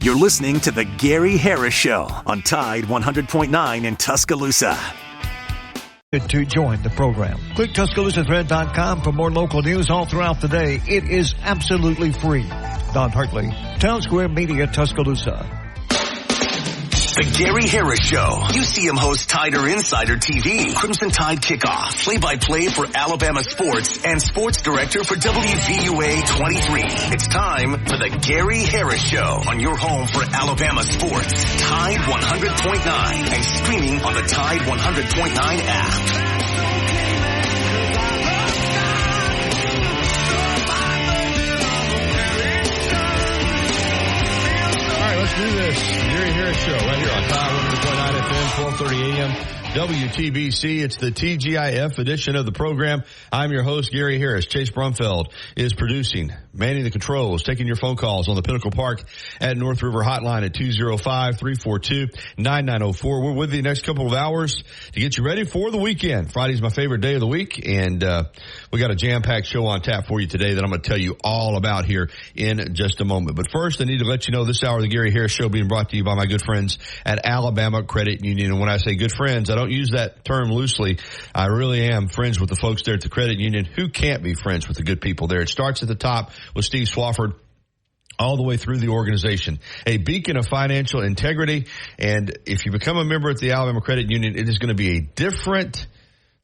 You're listening to The Gary Harris Show on Tide 100.9 in Tuscaloosa. To join the program. Click TuscaloosaThread.com for more local news all throughout the day. It is absolutely free. Don Hartley, Town Square Media, Tuscaloosa. The Gary Harris Show. UCM host Tider Insider TV. Crimson Tide Kickoff. Play-by-play for Alabama sports and sports director for WVUA 23. It's time for the Gary Harris Show on your home for Alabama sports. Tide 100.9 and streaming on the Tide 100.9 app. Let's do this. Gary Harris Show right here on Tide 100.9 FM, 1230 AM, WTBC. It's the TGIF edition of the program. I'm your host, Gary Harris. Chase Brumfeld is producing, manning the controls, taking your phone calls on the Pinnacle Park at North River Hotline at 205-342-9904. We're with you the next couple of hours to get you ready for the weekend. Friday's my favorite day of the week, and we got a jam-packed show on tap for you today that I'm going to tell you all about here in just a moment. But first, I need to let you know this hour of the Gary Harris Show being brought to you by my good friends at Alabama Credit Union. And when I say good friends, I don't use that term loosely. I really am friends with the folks there at the credit union. Who can't be friends with the good people there? It starts at the top with Steve Swafford all the way through the organization. A beacon of financial integrity. And if you become a member at the Alabama Credit Union, it is going to be a different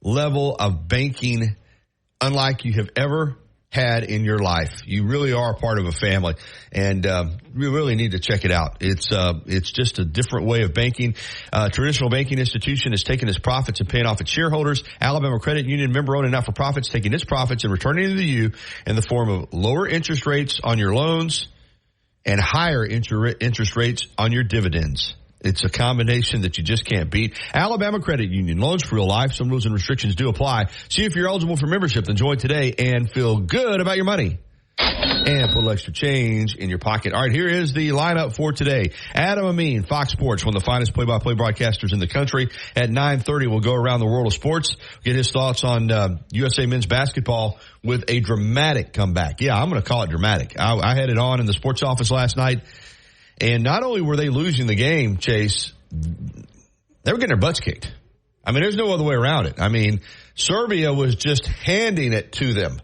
level of banking unlike you have ever had in your life. You really are a part of a family, and you really need to check it out. It's just a different way of banking. Traditional banking institution is taking its profits and paying off its shareholders. Alabama Credit Union, member-owned and not-for-profits, taking its profits and returning them to you in the form of lower interest rates on your loans and higher interest rates on your dividends. It's a combination that you just can't beat. Alabama Credit Union, loans for real life. Some rules and restrictions do apply. See if you're eligible for membership. Then join today and feel good about your money. And put a little extra change in your pocket. All right, here is the lineup for today. Adam Amin, Fox Sports, one of the finest play-by-play broadcasters in the country. At 9:30, we'll go around the world of sports, get his thoughts on USA men's basketball with a dramatic comeback. Yeah, I'm going to call it dramatic. I had it on in the sports office last night. And not only were they losing the game, Chase, they were getting their butts kicked. I mean, there's no other way around it. I mean, Serbia was just handing it to them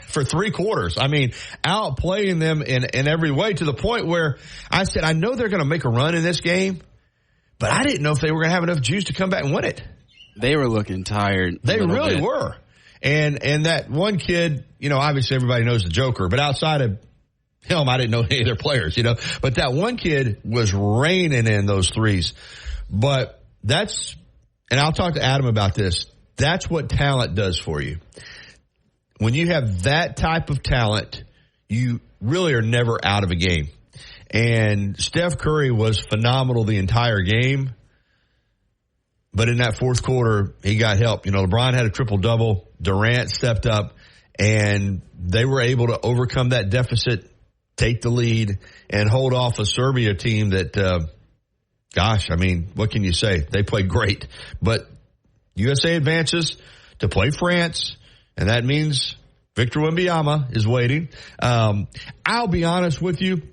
for 3 quarters. I mean, outplaying them in every way to the point where I said, I know they're going to make a run in this game, but I didn't know if they were going to have enough juice to come back and win it. They were looking tired. They really were. And that one kid, you know, obviously everybody knows the Joker, but outside of him, I didn't know any of their players, you know. But that one kid was raining in those threes. But that's, and I'll talk to Adam about this, that's what talent does for you. When you have that type of talent, you really are never out of a game. And Steph Curry was phenomenal the entire game. But in that fourth quarter, he got help. You know, LeBron had a triple-double. Durant stepped up. And they were able to overcome that deficit, take the lead, and hold off a Serbia team that, gosh, I mean, what can you say? They played great. But USA advances to play France, and that means Victor Wembanyama is waiting. I'll be honest with you.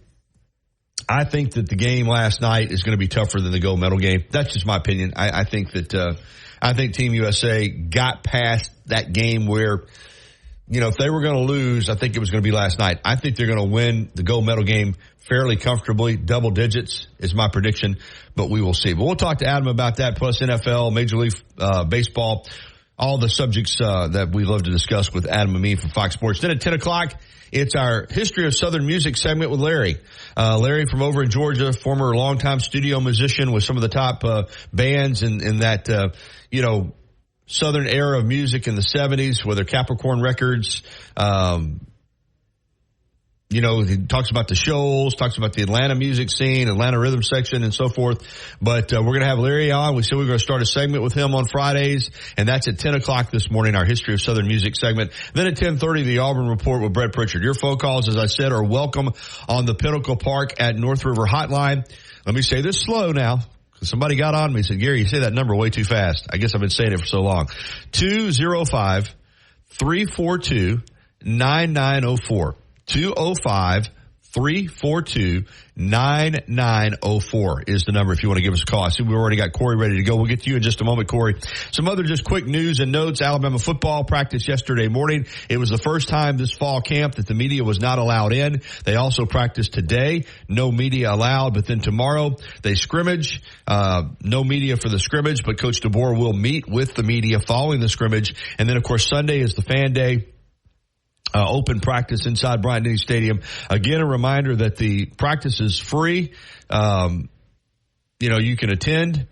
I think that the game last night is going to be tougher than the gold medal game. That's just my opinion. I think that I think Team USA got past that game where, you know, if they were going to lose, I think it was going to be last night. I think they're going to win the gold medal game fairly comfortably. Double digits is my prediction, but we will see. But we'll talk to Adam about that, plus NFL, Major League Baseball, all the subjects that we love to discuss with Adam and me from Fox Sports. Then at 10 o'clock, it's our History of Southern Music segment with Larry. Larry from over in Georgia, former longtime studio musician with some of the top bands in that, you know, Southern era of music in the 70s, whether Capricorn Records, you know, he talks about the Shoals, talks about the Atlanta music scene, Atlanta rhythm section, and so forth. But we're going to have Larry on. We said we're going to start a segment with him on Fridays, and that's at 10 o'clock this morning, our History of Southern Music segment. Then at 10:30, the Auburn Report with Brett Pritchard. Your phone calls, as I said, are welcome on the Pinnacle Park at North River Hotline. Let me say this slow now, because somebody got on me and said, Gary, you say that number way too fast. I guess I've been saying it for so long. 205-342-9904. 342-9904 is the number if you want to give us a call. I see we've already got Corey ready to go. We'll get to you in just a moment, Corey. Some other just quick news and notes. Alabama football practiced yesterday morning. It was the first time this fall camp that the media was not allowed in. They also practiced today. No media allowed, but then tomorrow they scrimmage. No media for the scrimmage, but Coach DeBoer will meet with the media following the scrimmage. And then, of course, Sunday is the fan day. Open practice inside Bryant-Denny Stadium. Again, a reminder that the practice is free. You can attend,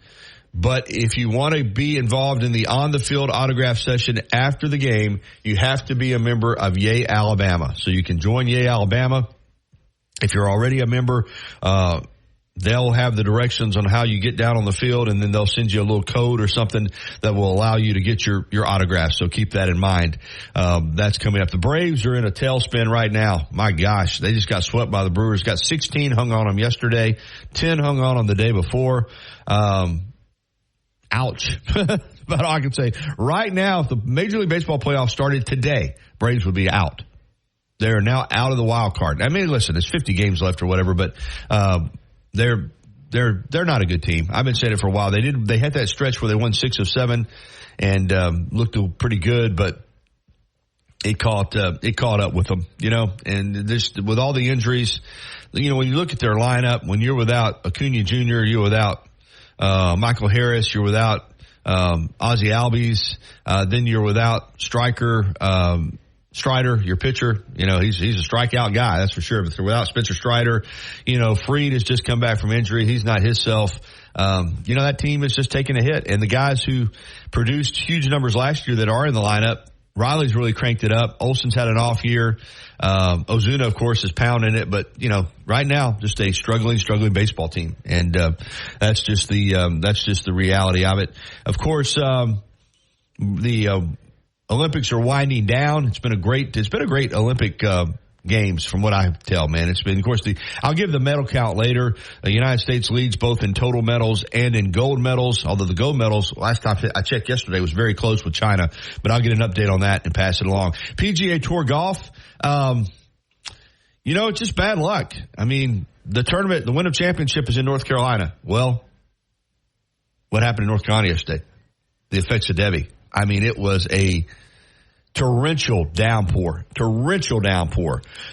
but if you want to be involved in the on-the-field autograph session after the game, you have to be a member of Yay Alabama. So you can join Yay Alabama. If you're already a member, they'll have the directions on how you get down on the field, and then they'll send you a little code or something that will allow you to get your autograph. So keep that in mind. That's coming up. The Braves are in a tailspin right now. My gosh, they just got swept by the Brewers. Got 16 hung on them yesterday, 10 hung on them the day before. Ouch. But all I can say, right now, if the Major League Baseball playoffs started today, Braves would be out. They're now out of the wild card. I mean, listen, there's 50 games left or whatever, but they're not a good team. I've been saying it for a while. They had that stretch where they won 6 of 7 and looked pretty good, but it caught up with them, and this, with all the injuries, when you look at their lineup, when you're without Acuna Jr., you're without Michael Harris, you're without Ozzie Albies, then you're without Strider, your pitcher, he's a strikeout guy, that's for sure. But without Spencer Strider, Fried has just come back from injury. He's not himself. That team is just taking a hit. And the guys who produced huge numbers last year that are in the lineup, Riley's really cranked it up. Olsen's had an off year. Ozuna, of course, is pounding it. But, right now, just a struggling baseball team. And that's just the reality of it. Of course, the Olympics are winding down. It's been a great Olympic games from what I tell, man. It's been, of course, I'll give the medal count later. The United States leads both in total medals and in gold medals, although the gold medals, last time I checked yesterday, was very close with China, but I'll get an update on that and pass it along. PGA Tour golf, it's just bad luck. I mean, the tournament, the Wyndham Championship is in North Carolina. Well, what happened in North Carolina yesterday? The effects of Debbie. I mean, it was a torrential downpour.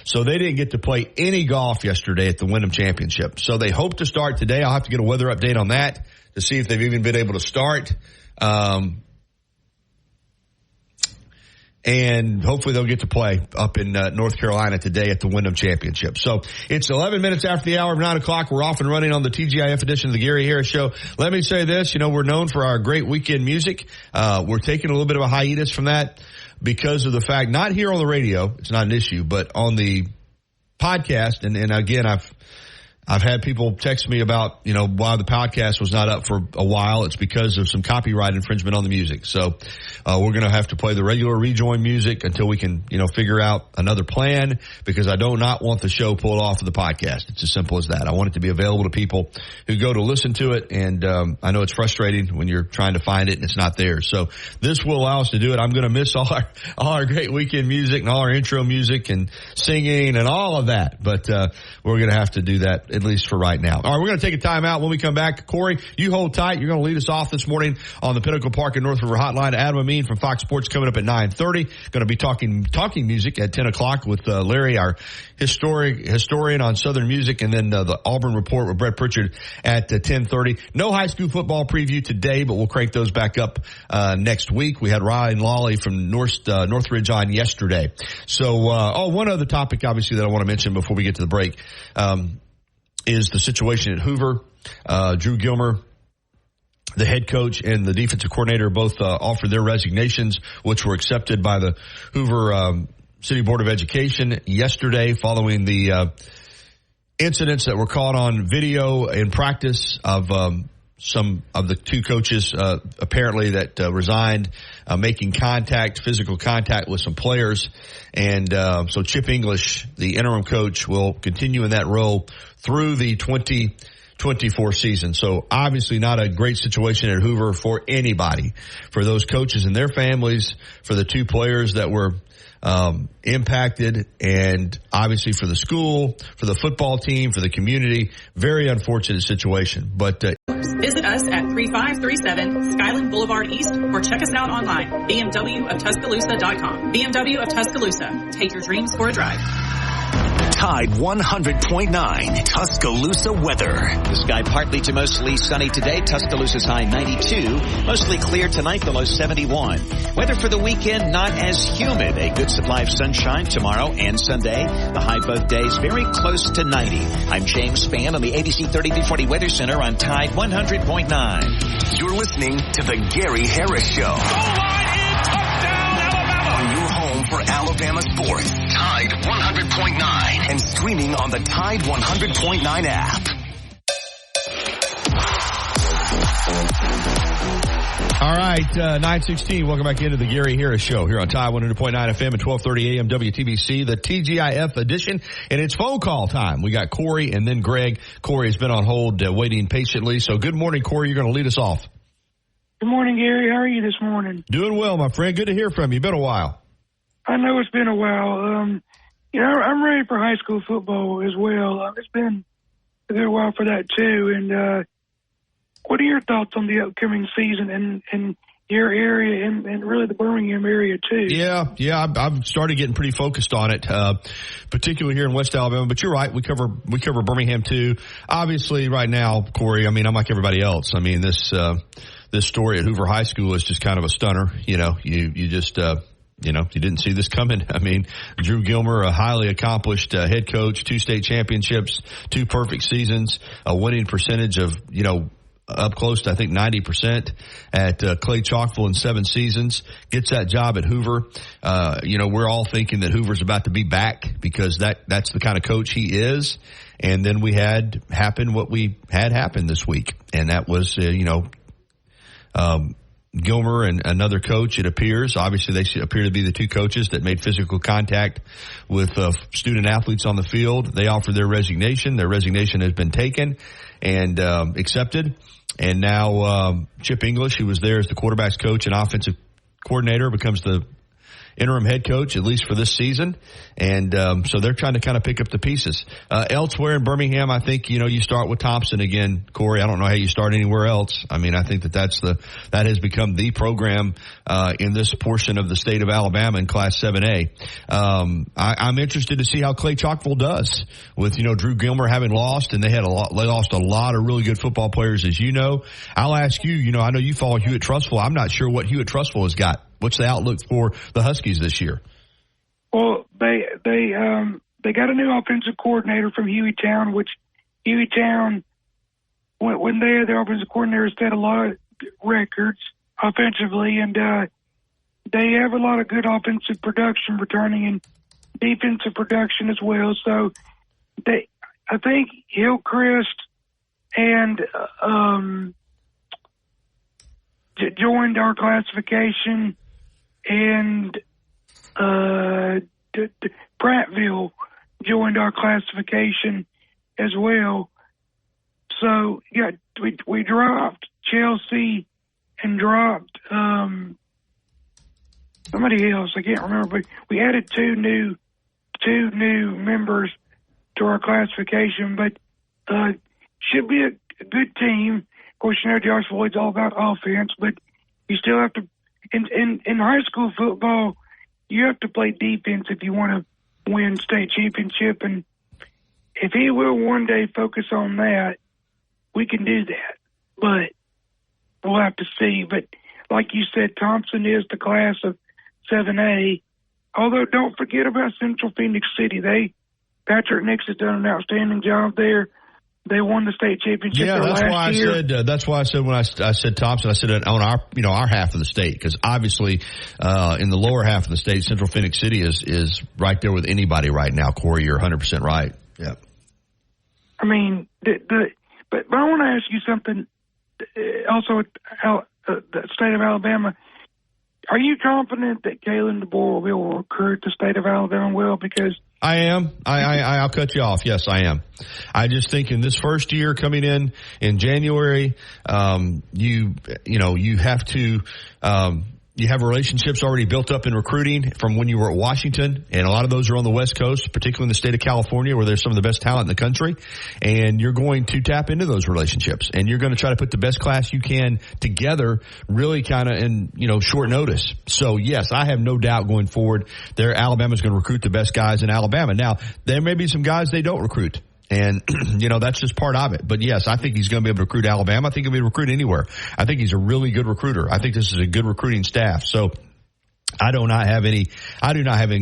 So they didn't get to play any golf yesterday at the Wyndham Championship. So they hope to start today. I'll have to get a weather update on that to see if they've even been able to start. And hopefully they'll get to play up in North Carolina today at the Wyndham Championship. So it's 11 minutes after the hour of 9 o'clock. We're off and running on the TGIF edition of the Gary Harris Show. Let me say this, we're known for our great weekend music. We're taking a little bit of a hiatus from that because of the fact, not here on the radio, it's not an issue, but on the podcast. And again, I've had people text me about, why the podcast was not up for a while. It's because of some copyright infringement on the music. So, we're going to have to play the regular rejoin music until we can, figure out another plan, because I do not want the show pulled off of the podcast. It's as simple as that. I want it to be available to people who go to listen to it. And, I know it's frustrating when you're trying to find it and it's not there. So this will allow us to do it. I'm going to miss all our great weekend music and all our intro music and singing and all of that. But, we're going to have to do that, at least for right now. All right, we're going to take a time out. When we come back, Corey, you hold tight. You're going to lead us off this morning on the Pinnacle Park and North River Hotline. Adam Amin from Fox Sports coming up at 9:30. Going to be talking music at 10 o'clock with Larry, our historian on Southern music, and then the Auburn Report with Brett Pritchard at 10:30. No high school football preview today, but we'll crank those back up next week. We had Ryan Lawley from Northridge on yesterday. So, one other topic, obviously, that I want to mention before we get to the break is the situation at Hoover. Drew Gilmer, the head coach, and the defensive coordinator both offered their resignations, which were accepted by the Hoover City Board of Education yesterday following the incidents that were caught on video in practice of some of the two coaches apparently that resigned, making physical contact with some players. And so Chip English, the interim coach, will continue in that role through the 2024 season. So obviously not a great situation at Hoover for anybody, for those coaches and their families, for the two players that were impacted, and obviously for the school, for the football team, for the community, very unfortunate situation. But visit us at 3537 Skyland Boulevard East or check us out online, bmwoftuscaloosa.com. BMW of Tuscaloosa. Take your dreams for a drive. Tide 100.9 Tuscaloosa weather. The sky partly to mostly sunny today. Tuscaloosa's high 92. Mostly clear tonight, the low 71. Weather for the weekend, not as humid. A good supply of sunshine tomorrow and Sunday. The high both days very close to 90. I'm James Spann on the ABC 3340 Weather Center on Tide 100.9. You're listening to the Gary Harris Show. For Alabama sports, Tide 100.9, and streaming on the Tide 100.9 app. All right, 9:16. Welcome back into the Gary Harris Show here on Tide 100.9 FM and 1230 AM WTBC, the TGIF edition, and it's phone call time. We got Corey and then Greg. Corey has been on hold, waiting patiently. So good morning, Corey. You're going to lead us off. Good morning, Gary. How are you this morning? Doing well, my friend. Good to hear from you. Been a while. I know it's been a while. I'm ready for high school football as well. It's been a good while for that too. And what are your thoughts on the upcoming season in your area and really the Birmingham area too? Yeah, I've started getting pretty focused on it, particularly here in West Alabama. But you're right, we cover Birmingham too. Obviously, right now, Corey, I'm like everybody else. This story at Hoover High School is just kind of a stunner. You just. You didn't see this coming. Drew Gilmer, a highly accomplished head coach, 2 state championships, 2 perfect seasons, a winning percentage of, up close to, I think, 90% at Clay Chalkville in 7 seasons, gets that job at Hoover. We're all thinking that Hoover's about to be back because that's the kind of coach he is. And then we had happen what we had happen this week. And that was, Gilmer and another coach, it appears. Obviously, they appear to be the 2 coaches that made physical contact with student athletes on the field. They offered their resignation. Their resignation has been taken and accepted. And now Chip English, who was there as the quarterback's coach and offensive coordinator, becomes the interim head coach, at least for this season. And so they're trying to kind of pick up the pieces. Elsewhere in Birmingham, I think, you start with Thompson again, Corey. I don't know how you start anywhere else. I think that has become the program in this portion of the state of Alabama in Class 7A. I'm interested to see how Clay Chalkville does with, Drew Gilmer having lost, and they lost a lot of really good football players, as you know. I'll ask you, I know you follow Hewitt-Trussville. I'm not sure what Hewitt-Trussville has got. What's the outlook for the Huskies this year? Well, they got a new offensive coordinator from Hueytown, which Hueytown, when they had their offensive coordinator, set a lot of records offensively, and they have a lot of good offensive production returning and defensive production as well. So I think Hillcrest and joined our classification, and Prattville joined our classification as well. So we dropped Chelsea and dropped somebody else. I can't remember, but we added two new members to our classification. But should be a good team. Of course, Josh Floyd's all about offense, but you still have to. In high school football, you have to play defense if you want to win state championship. And if he will one day focus on that, we can do that. But we'll have to see. But like you said, Thompson is the class of 7A. Although don't forget about Central Phoenix City. Patrick Nix has done an outstanding job there. They won the state championship last year. That's why I said when I said Thompson, I said on our half of the state, because obviously in the lower half of the state, Central Phoenix City is right there with anybody right now. Corey, you're 100% right. Yeah. But I want to ask you something. Also, the state of Alabama. Are you confident that Kalen DeBoer will recruit the state of Alabama well? Because I am. I'll cut you off. Yes, I am. I just think in this first year coming in January, you have to, You have relationships already built up in recruiting from when you were at Washington, and a lot of those are on the West Coast, particularly in the state of California, where there's some of the best talent in the country. And you're going to tap into those relationships, and you're going to try to put the best class you can together, really kind of in short notice. So yes, I have no doubt going forward, Alabama's going to recruit the best guys in Alabama. Now there may be some guys they don't recruit. And, that's just part of it. But, yes, I think he's going to be able to recruit Alabama. I think he'll be able to recruit anywhere. I think he's a really good recruiter. I think this is a good recruiting staff. So I do not have any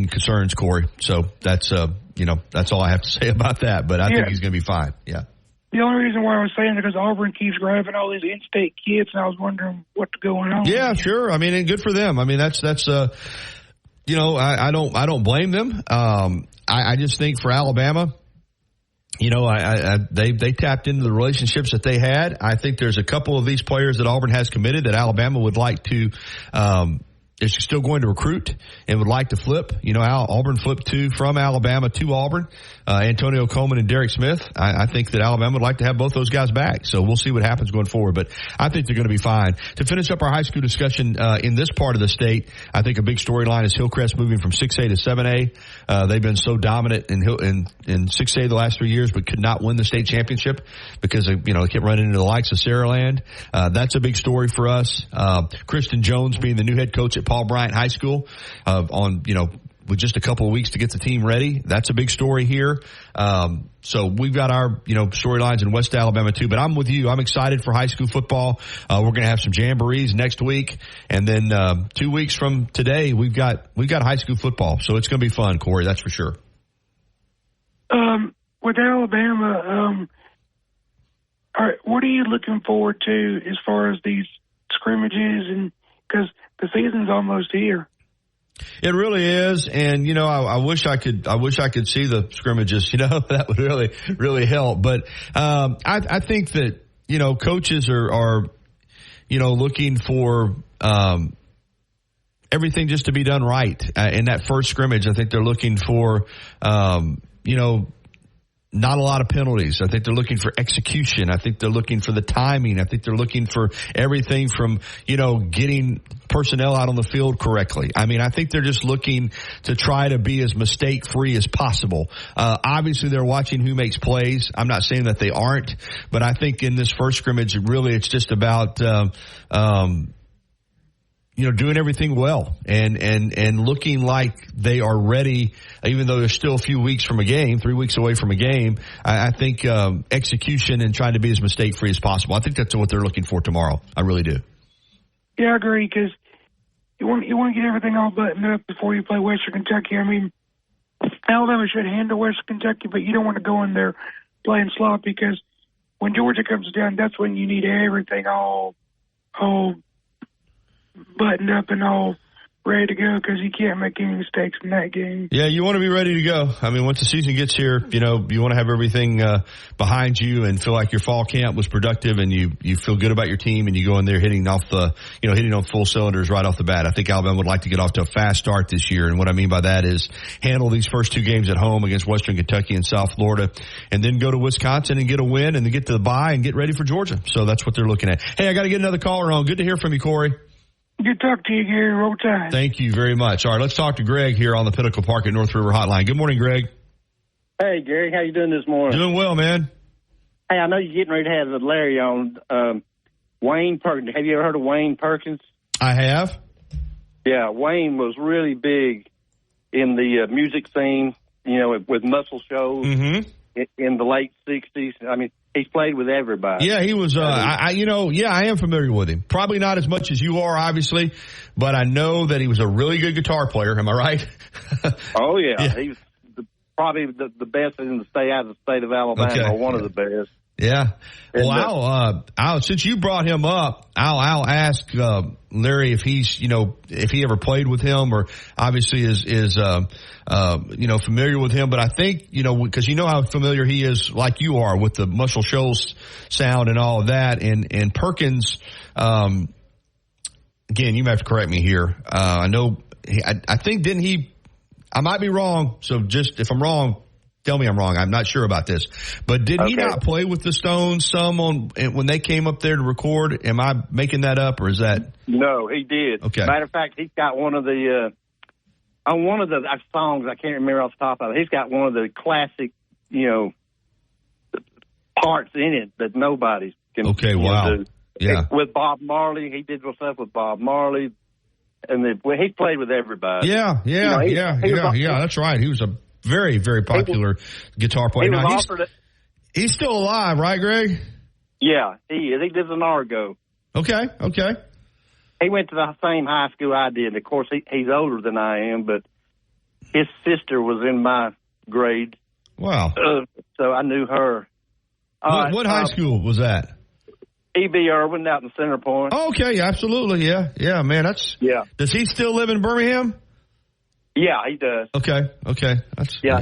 concerns, Corey. So that's all I have to say about that. But I think he's going to be fine. Yeah. The only reason why I was saying it is Auburn keeps grabbing all these in-state kids, and I was wondering what's going on. Yeah, sure. I mean, and good for them. I mean, that's I don't blame them. I just think for Alabama, they tapped into the relationships that they had. I think there's a couple of these players that Auburn has committed that Alabama would like to, is still going to recruit and would like to flip. Auburn flipped two from Alabama to Auburn, Antonio Coleman and Derek Smith. I think that Alabama would like to have both those guys back. So we'll see what happens going forward. But I think they're going to be fine. To finish up our high school discussion in this part of the state, I think a big storyline is Hillcrest moving from 6A to 7A. They've been so dominant in 6A the last 3 years, but could not win the state championship because they kept running into the likes of Saraland. That's a big story for us. Kristen Jones being the new head coach at Paul Bryant High School with just a couple of weeks to get the team ready. That's a big story here. So we've got our, storylines in West Alabama too, but I'm with you. I'm excited for high school football. We're going to have some jamborees next week. And then, 2 weeks from today, we've got high school football. So it's going to be fun, Corey. That's for sure. With Alabama, what are you looking forward to as far as these scrimmages? And because the season's almost here. It really is, and I wish I could see the scrimmages. That would really, really help. But I think that coaches are looking for everything just to be done right in that first scrimmage. I think they're looking for not a lot of penalties. I think they're looking for execution. I think they're looking for the timing. I think they're looking for everything from, getting personnel out on the field correctly. I mean, I think they're just looking to try to be as mistake-free as possible. Obviously, they're watching who makes plays. I'm not saying that they aren't, but I think in this first scrimmage, really, it's just about, doing everything well and looking like they are ready, even though they're still a few weeks from a game, 3 weeks away from a game. I think execution and trying to be as mistake-free as possible. I think that's what they're looking for tomorrow. I really do. Yeah, I agree, because you want to get everything all buttoned up before you play Western Kentucky. I mean, Alabama should handle Western Kentucky, but you don't want to go in there playing sloppy, because when Georgia comes down, that's when you need everything all buttoned up and all ready to go, because you can't make any mistakes in that game. Yeah, you want to be ready to go. I mean, once the season gets here, you want to have everything behind you and feel like your fall camp was productive, and you feel good about your team, and you go in there hitting on full cylinders right off the bat. I think Alabama would like to get off to a fast start this year, and what I mean by that is handle these first two games at home against Western Kentucky and South Florida, and then go to Wisconsin and get a win, and then get to the bye and get ready for Georgia. So that's what they're looking at. Hey, I got to get another caller on. Good to hear from you, Corey. Good talk to you, Gary. Roll Tide. Thank you very much. All right, let's talk to Greg here on the Pinnacle Park at North River Hotline. Good morning, Greg. Hey, Gary. How you doing this morning? Doing well, man. Hey, I know you're getting ready to have Larry on. Wayne Perkins. Have you ever heard of Wayne Perkins? I have. Yeah, Wayne was really big in the music scene, with Muscle Shoals in the late 60s. I mean, he's played with everybody. Yeah, he was, I am familiar with him. Probably not as much as you are, obviously, but I know that he was a really good guitar player. Am I right? Oh, yeah. He was probably the best in the state of Alabama, or one of the best. Yeah. Well, I'll since you brought him up, I'll ask Larry if he's if he ever played with him, or obviously is familiar with him. But I think because how familiar he is, like you are, with the Muscle Shoals sound and all of that, and Perkins. Again, you may have to correct me here. I know. I think didn't he? I might be wrong. So just if I'm wrong, Tell me I'm wrong. I'm not sure about this. But did he not play with the Stones some when they came up there to record? Am I making that up, or is that? No, he did. Okay. Matter of fact, he's got one of the on one of the songs, I can't remember off the top of it, he's got one of the classic, parts in it that nobody can do. Yeah. With Bob Marley, he did stuff with Bob Marley, and he played with everybody. Yeah. That's right. He was a very, very popular guitar player. He's still alive, right, Greg? Yeah, he is. He lives in Argo. Okay. He went to the same high school I did. Of course, he's older than I am, but his sister was in my grade. Wow. So I knew her. What high school was that? E.B. Irwin out in Center Point. Oh, okay, absolutely, yeah, man. Does he still live in Birmingham? Yeah, he does. Okay.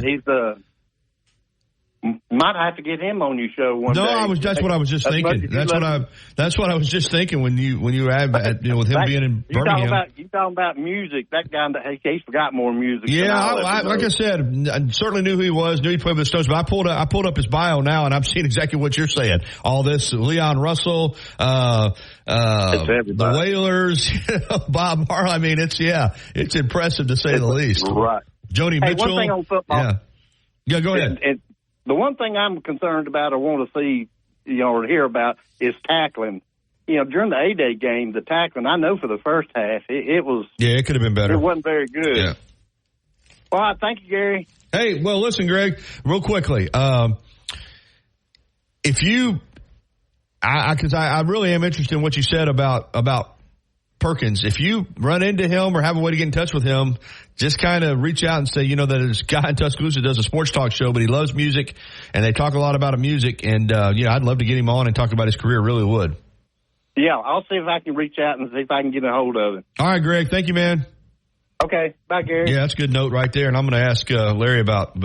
He's might have to get him on your show one day. No, that's what I was just thinking. That's what I was just thinking when you had with him being in Birmingham. You talking about music? That guy, he's forgot more music. Yeah, like I said, I certainly knew who he was. Knew he played with the Stones. But I pulled up his bio now, and I'm seeing exactly what you're saying. All this, Leon Russell, the Wailers, Bob Marley. I mean, it's impressive to say the least. Right. Joni Mitchell. One thing on football. Yeah. Go ahead. The one thing I'm concerned about or want to see, or hear about is tackling. During the A-Day game, the tackling, I know for the first half, it was... Yeah, it could have been better. It wasn't very good. Yeah. All right, thank you, Gary. Hey, well, listen, Greg, real quickly. If you... Because I really am interested in what you said about Perkins. If you run into him or have a way to get in touch with him, just kind of reach out and say, that this guy in Tuscaloosa does a sports talk show, but he loves music, and they talk a lot about music, and, I'd love to get him on and talk about his career. Really would. Yeah, I'll see if I can reach out and see if I can get a hold of him. All right, Greg. Thank you, man. Okay. Bye, Gary. Yeah, that's a good note right there. And I'm going to ask Larry about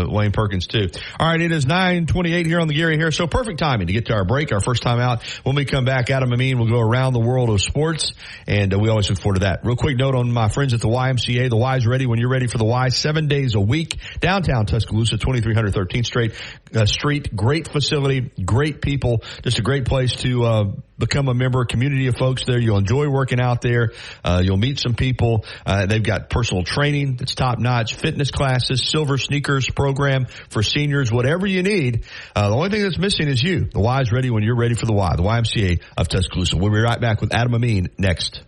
Wayne Perkins, too. All right, it is 9:28 here on the Gary Harris Show. Perfect timing to get to our break, our first time out. When we come back, Adam Amin will go around the world of sports, and we always look forward to that. Real quick note on my friends at the YMCA. The Y's ready when you're ready for the Y. 7 days a week. Downtown Tuscaloosa, 2313th Street. Great facility, great people. Just a great place to become a member, community of folks there. You'll enjoy working out there. You'll meet some people. They've got personal training that's top notch, fitness classes, silver sneakers program for seniors, whatever you need. The only thing that's missing is you. The Y is ready when you're ready for the Y. The YMCA of Tuscaloosa. We'll be right back with Adam Amin next.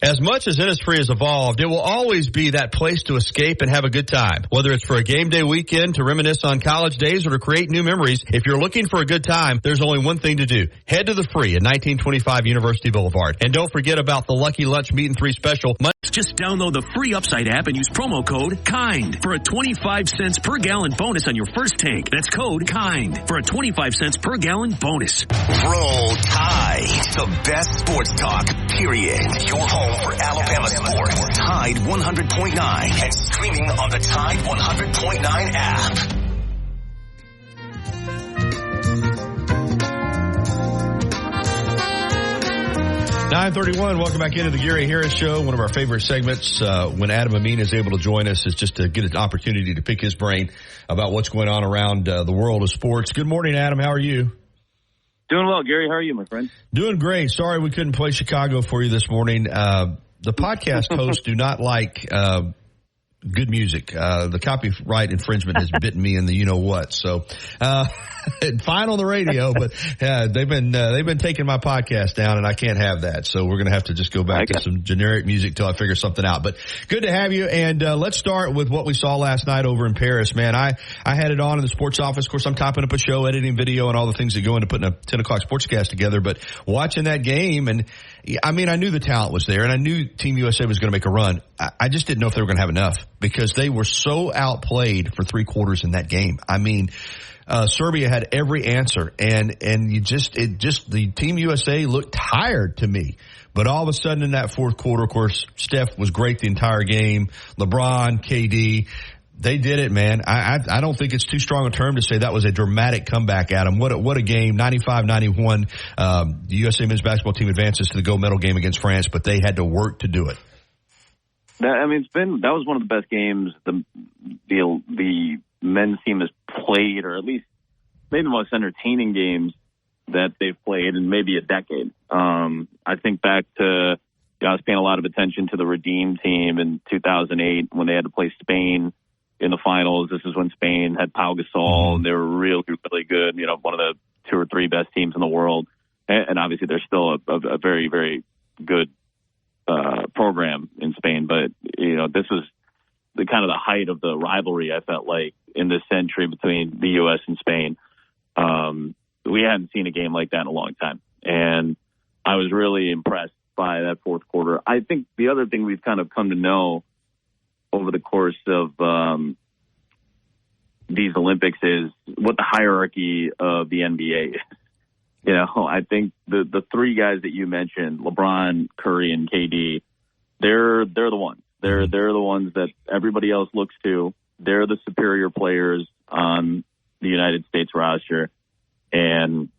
As much as Innisfree has evolved, it will always be that place to escape and have a good time. Whether it's for a game day weekend, to reminisce on college days, or to create new memories, if you're looking for a good time, there's only one thing to do. Head to the Free at 1925 University Boulevard. And don't forget about the Lucky Lunch Meat and 3 special. Just download the free Upside app and use promo code KIND for a 25 cents per gallon bonus on your first tank. That's code KIND for a 25 cents per gallon bonus. Roll Tide, the best sports talk, period. Your home for Alabama sports. Tide 100.9 and streaming on the Tide 100.9 app. .31, welcome back into the Gary Harris Show. One of our favorite segments when Adam Amin is able to join us is just to get an opportunity to pick his brain about what's going on around the world of sports. Good morning, Adam. How are you? Doing well, Gary. How are you, my friend? Doing great. Sorry we couldn't play Chicago for you this morning. The podcast hosts do not like good music. The copyright infringement has bitten me in the you-know-what. So fine on the radio, but they've been taking my podcast down, and I can't have that. So we're going to have to just go back to some generic music till I figure something out. But good to have you, and let's start with what we saw last night over in Paris. Man, I had it on in the sports office. Of course, I'm typing up a show, editing video, and all the things that go into putting a 10 o'clock sportscast together. But watching that game, and I mean, I knew the talent was there, and I knew Team USA was going to make a run. I just didn't know if they were going to have enough because they were so outplayed for 3 quarters in that game. I mean, Serbia had every answer, and the Team USA looked tired to me. But all of a sudden in that fourth quarter, of course, Steph was great the entire game. LeBron, KD, they did it, man. I don't think it's too strong a term to say that was a dramatic comeback, Adam. What a game, 95-91. The USA men's basketball team advances to the gold medal game against France, but they had to work to do it. That was one of the best games. The men's team has played, or at least maybe the most entertaining games that they've played in maybe a decade. I think back to, I was paying a lot of attention to the Redeem team in 2008 when they had to play Spain in the finals. This is when Spain had Pau Gasol, and they were really, really good. One of the 2 or 3 best teams in the world. And obviously they're still a very, very good program in Spain. But, this was the kind of the height of the rivalry, I felt like, in this century between the U.S. and Spain. We hadn't seen a game like that in a long time. And I was really impressed by that fourth quarter. I think the other thing we've kind of come to know over the course of these Olympics is what the hierarchy of the NBA is. I think the 3 guys that you mentioned, LeBron, Curry, and KD, they're the ones. They're the ones that everybody else looks to. They're the superior players on the United States roster, and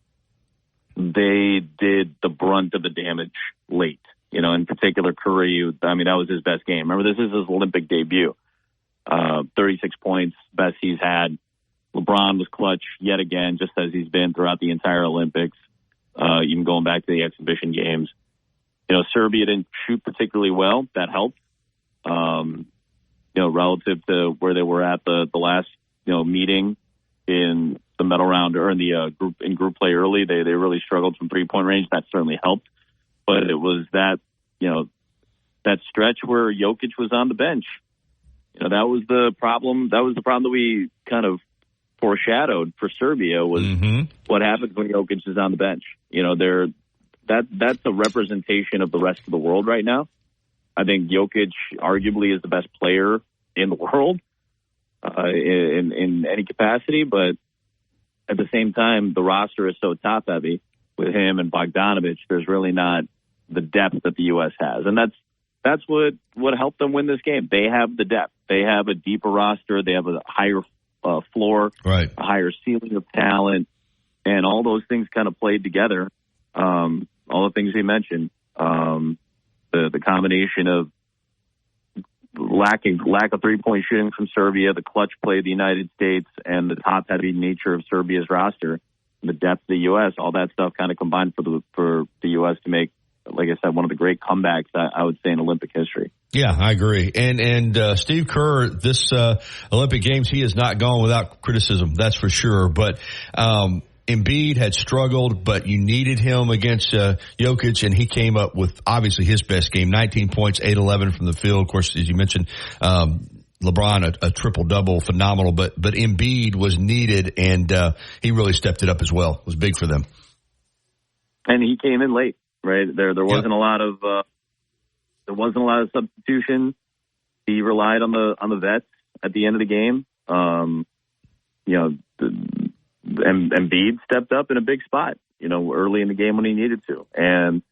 they did the brunt of the damage late. In particular, Curry, that was his best game. Remember, this is his Olympic debut. 36 points, best he's had. LeBron was clutch yet again, just as he's been throughout the entire Olympics, even going back to the exhibition games. Serbia didn't shoot particularly well. That helped. Relative to where they were at the last, meeting in the medal round or in the group play early. They really struggled from 3-point range. That certainly helped. But it was that stretch where Jokic was on the bench. That was the problem. That was the problem that we kind of foreshadowed for Serbia was what happens when Jokic is on the bench. That's a representation of the rest of the world right now. I think Jokic arguably is the best player in the world in any capacity, but at the same time, the roster is so top heavy with him and Bogdanovic. There's really not the depth that the U.S. has, and that's what helped them win this game. They have the depth. They have a deeper roster. They have a higher floor, right, a higher ceiling of talent, and all those things kind of played together. All the things he mentioned, the combination of lack of 3-point shooting from Serbia, the clutch play of the United States, and the top-heavy nature of Serbia's roster, and the depth of the U.S., all that stuff kind of combined for the U.S. to make, like I said, one of the great comebacks, I would say, in Olympic history. Yeah, I agree. And Steve Kerr, this Olympic Games, he has not gone without criticism, that's for sure. But Embiid had struggled, but you needed him against Jokic, and he came up with obviously his best game, 19 points, 8-11 from the field. Of course, as you mentioned, LeBron, a triple-double, phenomenal. But Embiid was needed, and he really stepped it up as well. It was big for them. And he came in late, right? There wasn't a lot of substitution. He relied on the vets at the end of the game. Embiid stepped up in a big spot, early in the game when he needed to. And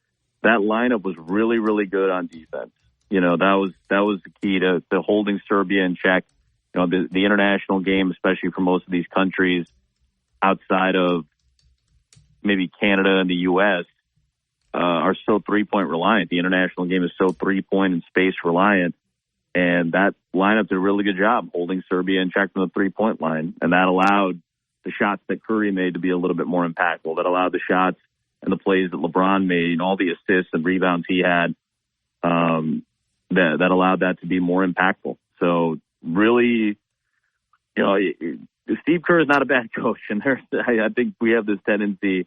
that lineup was really, really good on defense. That was the key to holding Serbia in check. The international game, especially for most of these countries outside of maybe Canada and the U.S., are so 3-point reliant. The international game is so 3-point and space reliant. And that lineup did a really good job holding Serbia in check from the 3-point line. And that allowed the shots that Curry made to be a little bit more impactful. That allowed the shots and the plays that LeBron made and all the assists and rebounds he had, that allowed that to be more impactful. So really, Steve Kerr is not a bad coach. And I think we have this tendency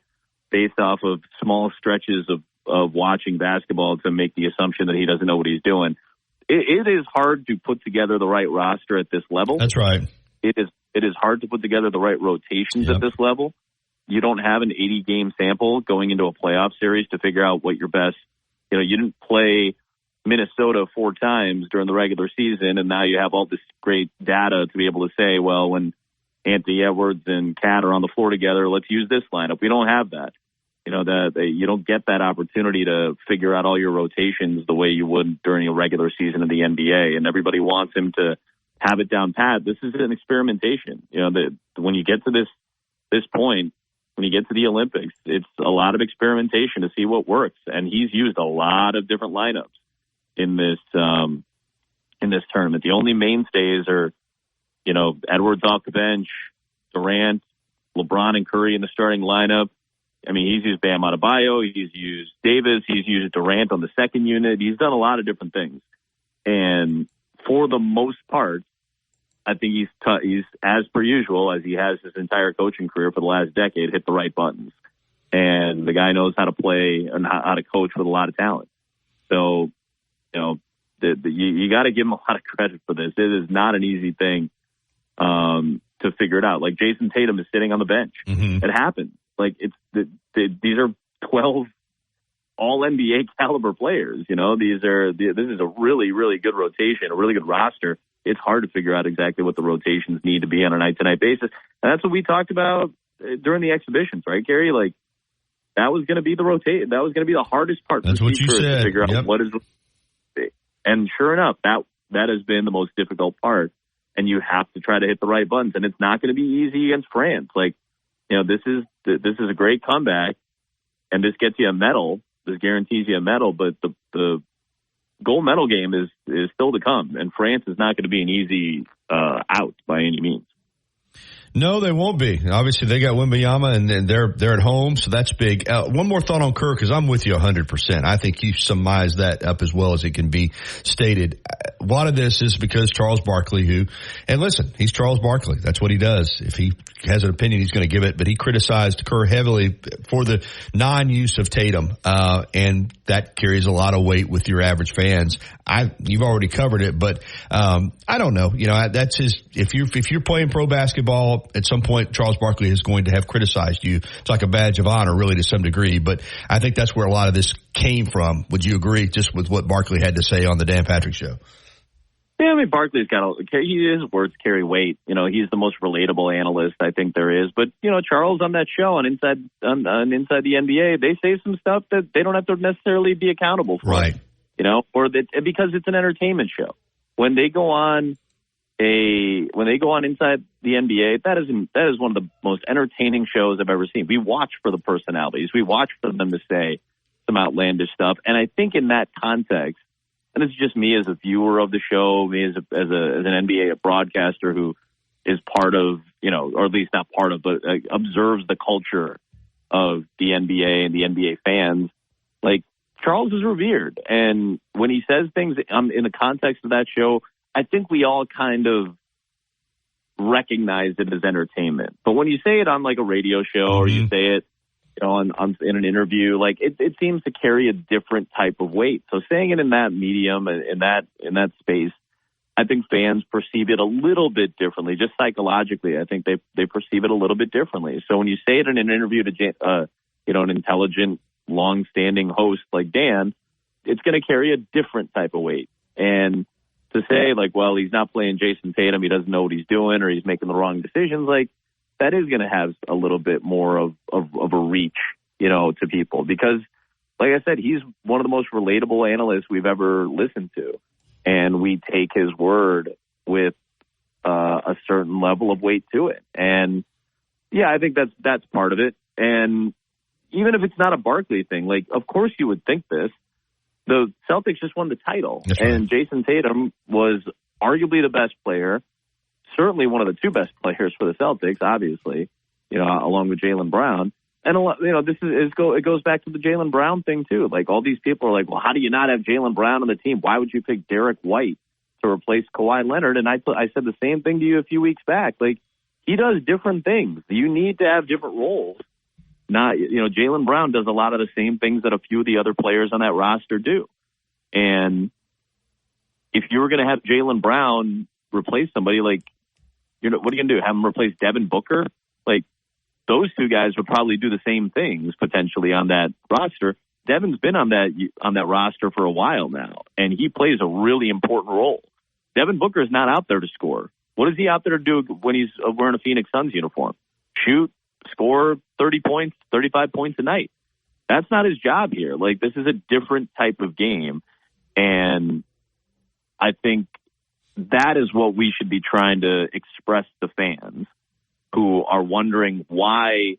based off of small stretches of watching basketball to make the assumption that he doesn't know what he's doing. It is hard to put together the right roster at this level. That's right. It is hard to put together the right rotations at this level. You don't have an 80-game sample going into a playoff series to figure out what your best, you didn't play Minnesota 4 times during the regular season, and now you have all this great data to be able to say, well, when Anthony Edwards and Cat are on the floor together, let's use this lineup. We don't have that. You don't get that opportunity to figure out all your rotations the way you would during a regular season of the NBA, and everybody wants him to have it down pat. This is an experimentation. When you get to this point, when you get to the Olympics, it's a lot of experimentation to see what works. And he's used a lot of different lineups in this tournament. The only mainstays are Edwards off the bench, Durant, LeBron and Curry in the starting lineup. I mean, he's used Bam Adebayo, he's used Davis, he's used Durant on the second unit. He's done a lot of different things. And for the most part, I think he's as per usual, as he has his entire coaching career for the last decade, hit the right buttons. And the guy knows how to play and how to coach with a lot of talent. So, you got to give him a lot of credit for this. It is not an easy thing to figure it out. Like Jason Tatum is sitting on the bench. Mm-hmm. It happens. Like these are 12 all NBA caliber players. This is a really, really good rotation, a really good roster. It's hard to figure out exactly what the rotations need to be on a night-to-night basis. And that's what we talked about during the exhibitions, right, Gary? Like, that was going to be the rotation. That was going to be the hardest part. That's what you said. To figure out what is. And sure enough, that has been the most difficult part. And you have to try to hit the right buttons. And it's not going to be easy against France. Like, this is a great comeback, and this gets you a medal. This guarantees you a medal, but the gold medal game is still to come, and France is not going to be an easy out by any means. No, they won't be. Obviously, they got Wembanyama, and they're at home, so that's big. One more thought on Kerr, because I'm with you 100%. I think you surmised that up as well as it can be stated. A lot of this is because Charles Barkley, and listen, he's Charles Barkley. That's what he does. If he has an opinion, he's going to give it, but he criticized Kerr heavily for the non-use of Tatum, and that carries a lot of weight with your average fans. You've already covered it, but I don't know. That's his. If you're playing pro basketball, at some point, Charles Barkley is going to have criticized you. It's like a badge of honor, really, to some degree. But I think that's where a lot of this came from. Would you agree, just with what Barkley had to say on the Dan Patrick Show? Yeah, I mean, Barkley's his words carry weight. He's the most relatable analyst I think there is. But, Charles on that show and Inside the NBA, they say some stuff that they don't have to necessarily be accountable for. Right. Because it's an entertainment show. When they go on Inside the NBA, that is one of the most entertaining shows I've ever seen. We watch for the personalities. We watch for them to say some outlandish stuff. And I think in that context, and it's just me as a viewer of the show, me as an NBA broadcaster who is part of, or at least not part of, but observes the culture of the NBA and the NBA fans. Like, Charles is revered. And when he says things in the context of that show, I think we all kind of recognize it as entertainment. But when you say it on like a radio show or you say it in an interview, like it seems to carry a different type of weight. So saying it in that medium, in that space, I think fans perceive it a little bit differently. Just psychologically, I think they perceive it a little bit differently. So when you say it in an interview to an intelligent, long-standing host like Dan, it's going to carry a different type of weight. And to say, like, well, he's not playing Jason Tatum, he doesn't know what he's doing, or he's making the wrong decisions, like, that is going to have a little bit more of a reach, to people. Because, like I said, he's one of the most relatable analysts we've ever listened to. And we take his word with a certain level of weight to it. And, yeah, I think that's part of it. And even if it's not a Barkley thing, like, of course you would think this. The Celtics just won the title, and Jason Tatum was arguably the best player, certainly one of the two best players for the Celtics, obviously, along with Jaylen Brown. And it goes back to the Jaylen Brown thing too. Like, all these people are like, well, how do you not have Jaylen Brown on the team? Why would you pick Derek White to replace Kawhi Leonard? And I said the same thing to you a few weeks back. Like, he does different things. You need to have different roles. Jaylen Brown does a lot of the same things that a few of the other players on that roster do. And if you were going to have Jaylen Brown replace somebody, like, what are you going to do? Have him replace Devin Booker? Like, those two guys would probably do the same things potentially on that roster. Devin's been on that roster for a while now, and he plays a really important role. Devin Booker is not out there to score. What is he out there to do when he's wearing a Phoenix Suns uniform? Shoot, score 30 points, 35 points a night. That's not his job here. Like, this is a different type of game. And I think that is what we should be trying to express to fans who are wondering why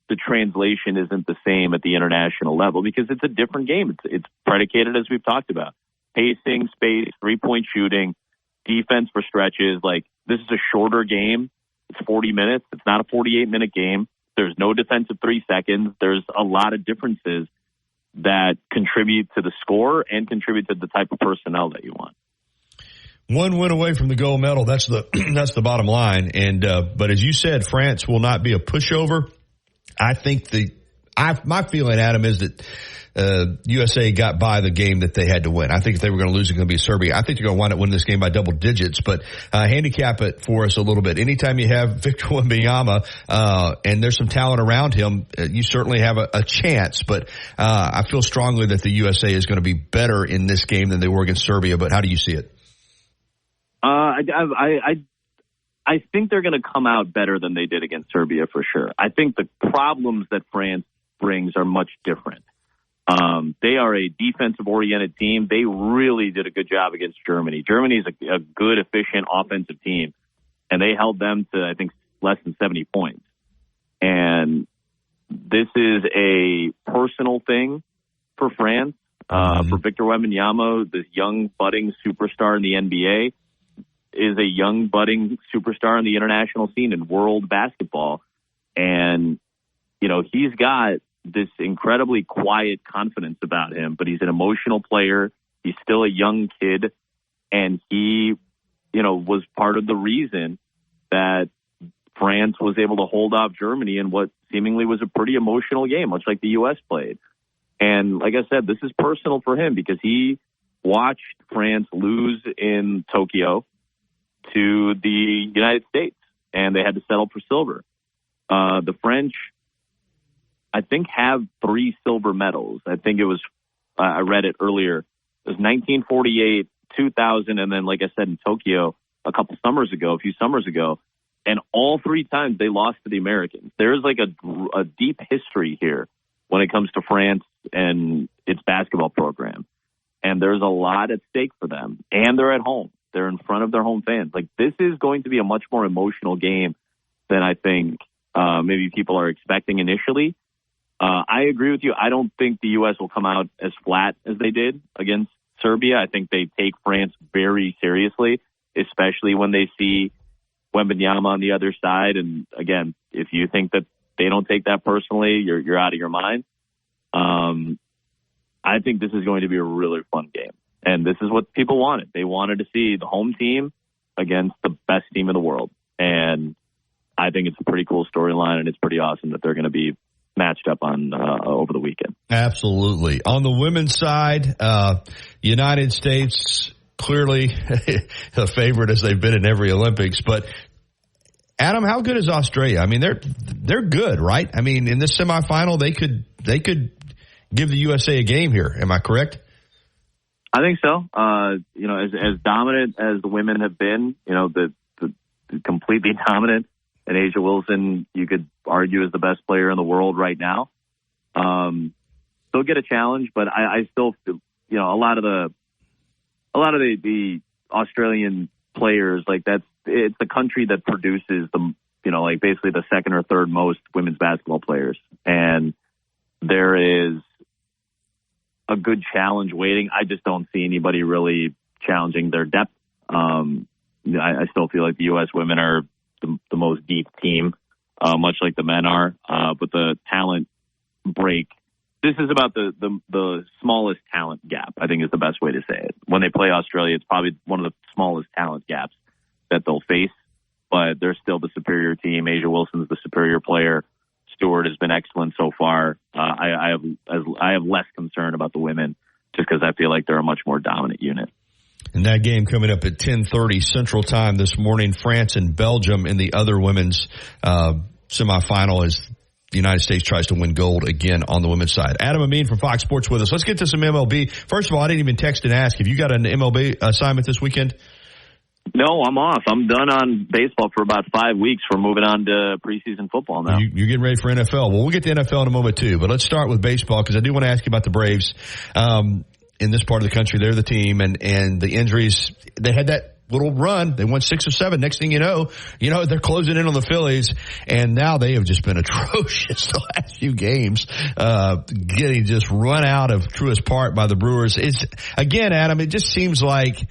the translation isn't the same at the international level, because it's a different game. It's predicated, as we've talked about, pacing, space, 3-point shooting, defense for stretches. Like, this is a shorter game. It's 40 minutes. It's not a 48-minute game. There's no defensive 3 seconds. There's a lot of differences that contribute to the score and contribute to the type of personnel that you want. One win away from the gold medal. That's the bottom line. And but as you said, France will not be a pushover. I think my feeling, Adam, is that USA got by the game that they had to win. I think if they were going to lose, it's going to be Serbia. I think they're going to wind up winning this game by double digits. But handicap it for us a little bit. Anytime you have Victor Wembanyama and there's some talent around him, you certainly have a chance. But I feel strongly that the USA is going to be better in this game than they were against Serbia. But how do you see it? I think they're going to come out better than they did against Serbia for sure. I think the problems that France brings are much different. They are a defensive-oriented team. They really did a good job against Germany. Germany is a good, efficient offensive team, and they held them to, I think, less than 70 points. And this is a personal thing for France, for Victor Wembanyama, this young, budding superstar in the NBA, is a young, budding superstar in the international scene in world basketball. And, you know, he's got this incredibly quiet confidence about him, but he's an emotional player. He's still a young kid. And he, you know, was part of the reason that France was able to hold off Germany in what seemingly was a pretty emotional game, much like the U.S. played. And like I said, this is personal for him because he watched France lose in Tokyo to the United States, and they had to settle for silver. The French, I think, have 3 silver medals. I think it was, I read it earlier, it was 1948, 2000, and then, like I said, in Tokyo a few summers ago, and all 3 times they lost to the Americans. There's like a deep history here when it comes to France and its basketball program, and there's a lot at stake for them, and they're at home. They're in front of their home fans. Like, this is going to be a much more emotional game than I think maybe people are expecting initially. I agree with you. I don't think the U.S. will come out as flat as they did against Serbia. I think they take France very seriously, especially when they see Wembanyama on the other side. And again, if you think that they don't take that personally, you're out of your mind. I think this is going to be a really fun game. And this is what people wanted. They wanted to see the home team against the best team in the world. And I think it's a pretty cool storyline, and it's pretty awesome that they're going to be matched up on over the weekend. Absolutely. On the women's side, United States clearly a favorite as they've been in every Olympics. But Adam, how good is Australia? I mean, they're good, right? I mean, in this semifinal, they could give the USA a game here. Am I correct? I think so. You know, as dominant as the women have been, you know, the completely dominant, and A'ja Wilson, you could argue, is the best player in the world right now. They'll get a challenge, but I still, you know, a lot of the Australian players, like it's the country that produces the, you know, like basically the second or third most women's basketball players, and there is a good challenge waiting. I just don't see anybody really challenging their depth. I still feel like the U.S. women are the most deep team, much like the men are. But the talent break, this is about the smallest talent gap, I think is the best way to say it. When they play Australia, it's probably one of the smallest talent gaps that they'll face, but they're still the superior team. A'ja Wilson's the superior player. Stewart has been excellent so far. I have less concern about the women just because I feel like they're a much more dominant unit. And that game coming up at 10:30 Central Time this morning, France and Belgium in the other women's semifinal as the United States tries to win gold again on the women's side. Adam Amin from Fox Sports with us. Let's get to some MLB. First of all, I didn't even text and ask. Have you got an MLB assignment this weekend? No, I'm off. I'm done on baseball for about 5 weeks. We're moving on to preseason football now. You're getting ready for NFL. Well, we'll get to NFL in a moment, too. But let's start with baseball because I do want to ask you about the Braves. In this part of the country, they're the team. And the injuries, they had that little run. They won 6 or 7. Next thing you know, they're closing in on the Phillies. And now they have just been atrocious the last few games, getting just run out of Truist Park by the Brewers. It's, again, Adam, it just seems like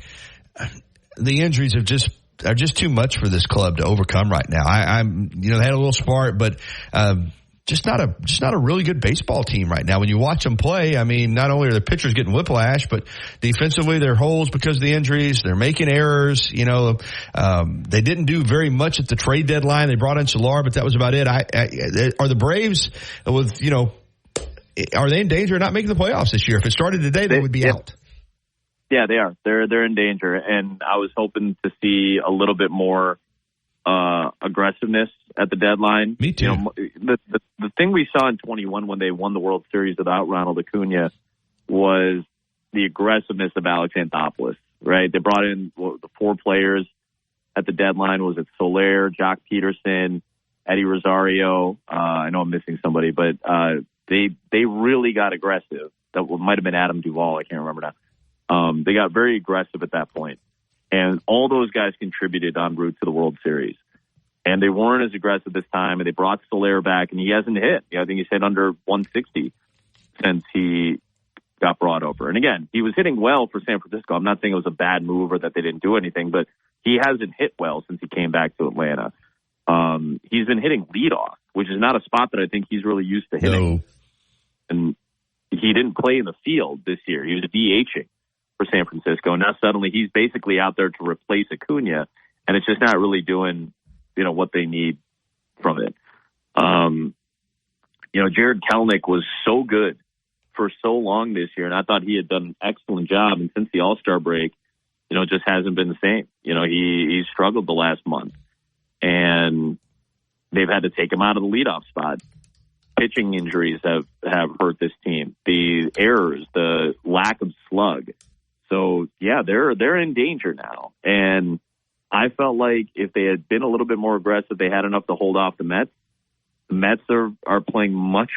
the injuries have just are just too much for this club to overcome right now. I'm they had a little spark, but just not a really good baseball team right now. When you watch them play, I mean, not only are the pitchers getting whiplash, but defensively there are holes because of the injuries. They're making errors. They didn't do very much at the trade deadline. They brought in Solar, but that was about it. Are the Braves are they in danger of not making the playoffs this year? If it started today, they would be out. Yeah, they are. They're in danger, and I was hoping to see a little bit more aggressiveness at the deadline. Me too. The thing we saw in 21 when they won the World Series without Ronald Acuna was the aggressiveness of Alex Anthopoulos, right? They brought in the 4 players at the deadline. Was it Soler, Jock Peterson, Eddie Rosario? I know I'm missing somebody, but they really got aggressive. That might have been Adam Duvall. I can't remember now. They got very aggressive at that point. And all those guys contributed en route to the World Series. And they weren't as aggressive this time, and they brought Soler back, and he hasn't hit. I think he's hit under 160 since he got brought over. And again, he was hitting well for San Francisco. I'm not saying it was a bad move or that they didn't do anything, but he hasn't hit well since he came back to Atlanta. He's been hitting leadoff, which is not a spot that I think he's really used to hitting. No. And he didn't play in the field this year. He was DHing for San Francisco. Now suddenly he's basically out there to replace Acuna, and it's just not really doing, what they need from it. Jared Kelenic was so good for so long this year, and I thought he had done an excellent job. And since the All-Star break, it just hasn't been the same. He struggled the last month, and they've had to take him out of the leadoff spot. Pitching injuries have hurt this team. The errors, the lack of slug. So yeah, they're in danger now. And I felt like if they had been a little bit more aggressive, they had enough to hold off the Mets. The Mets are playing much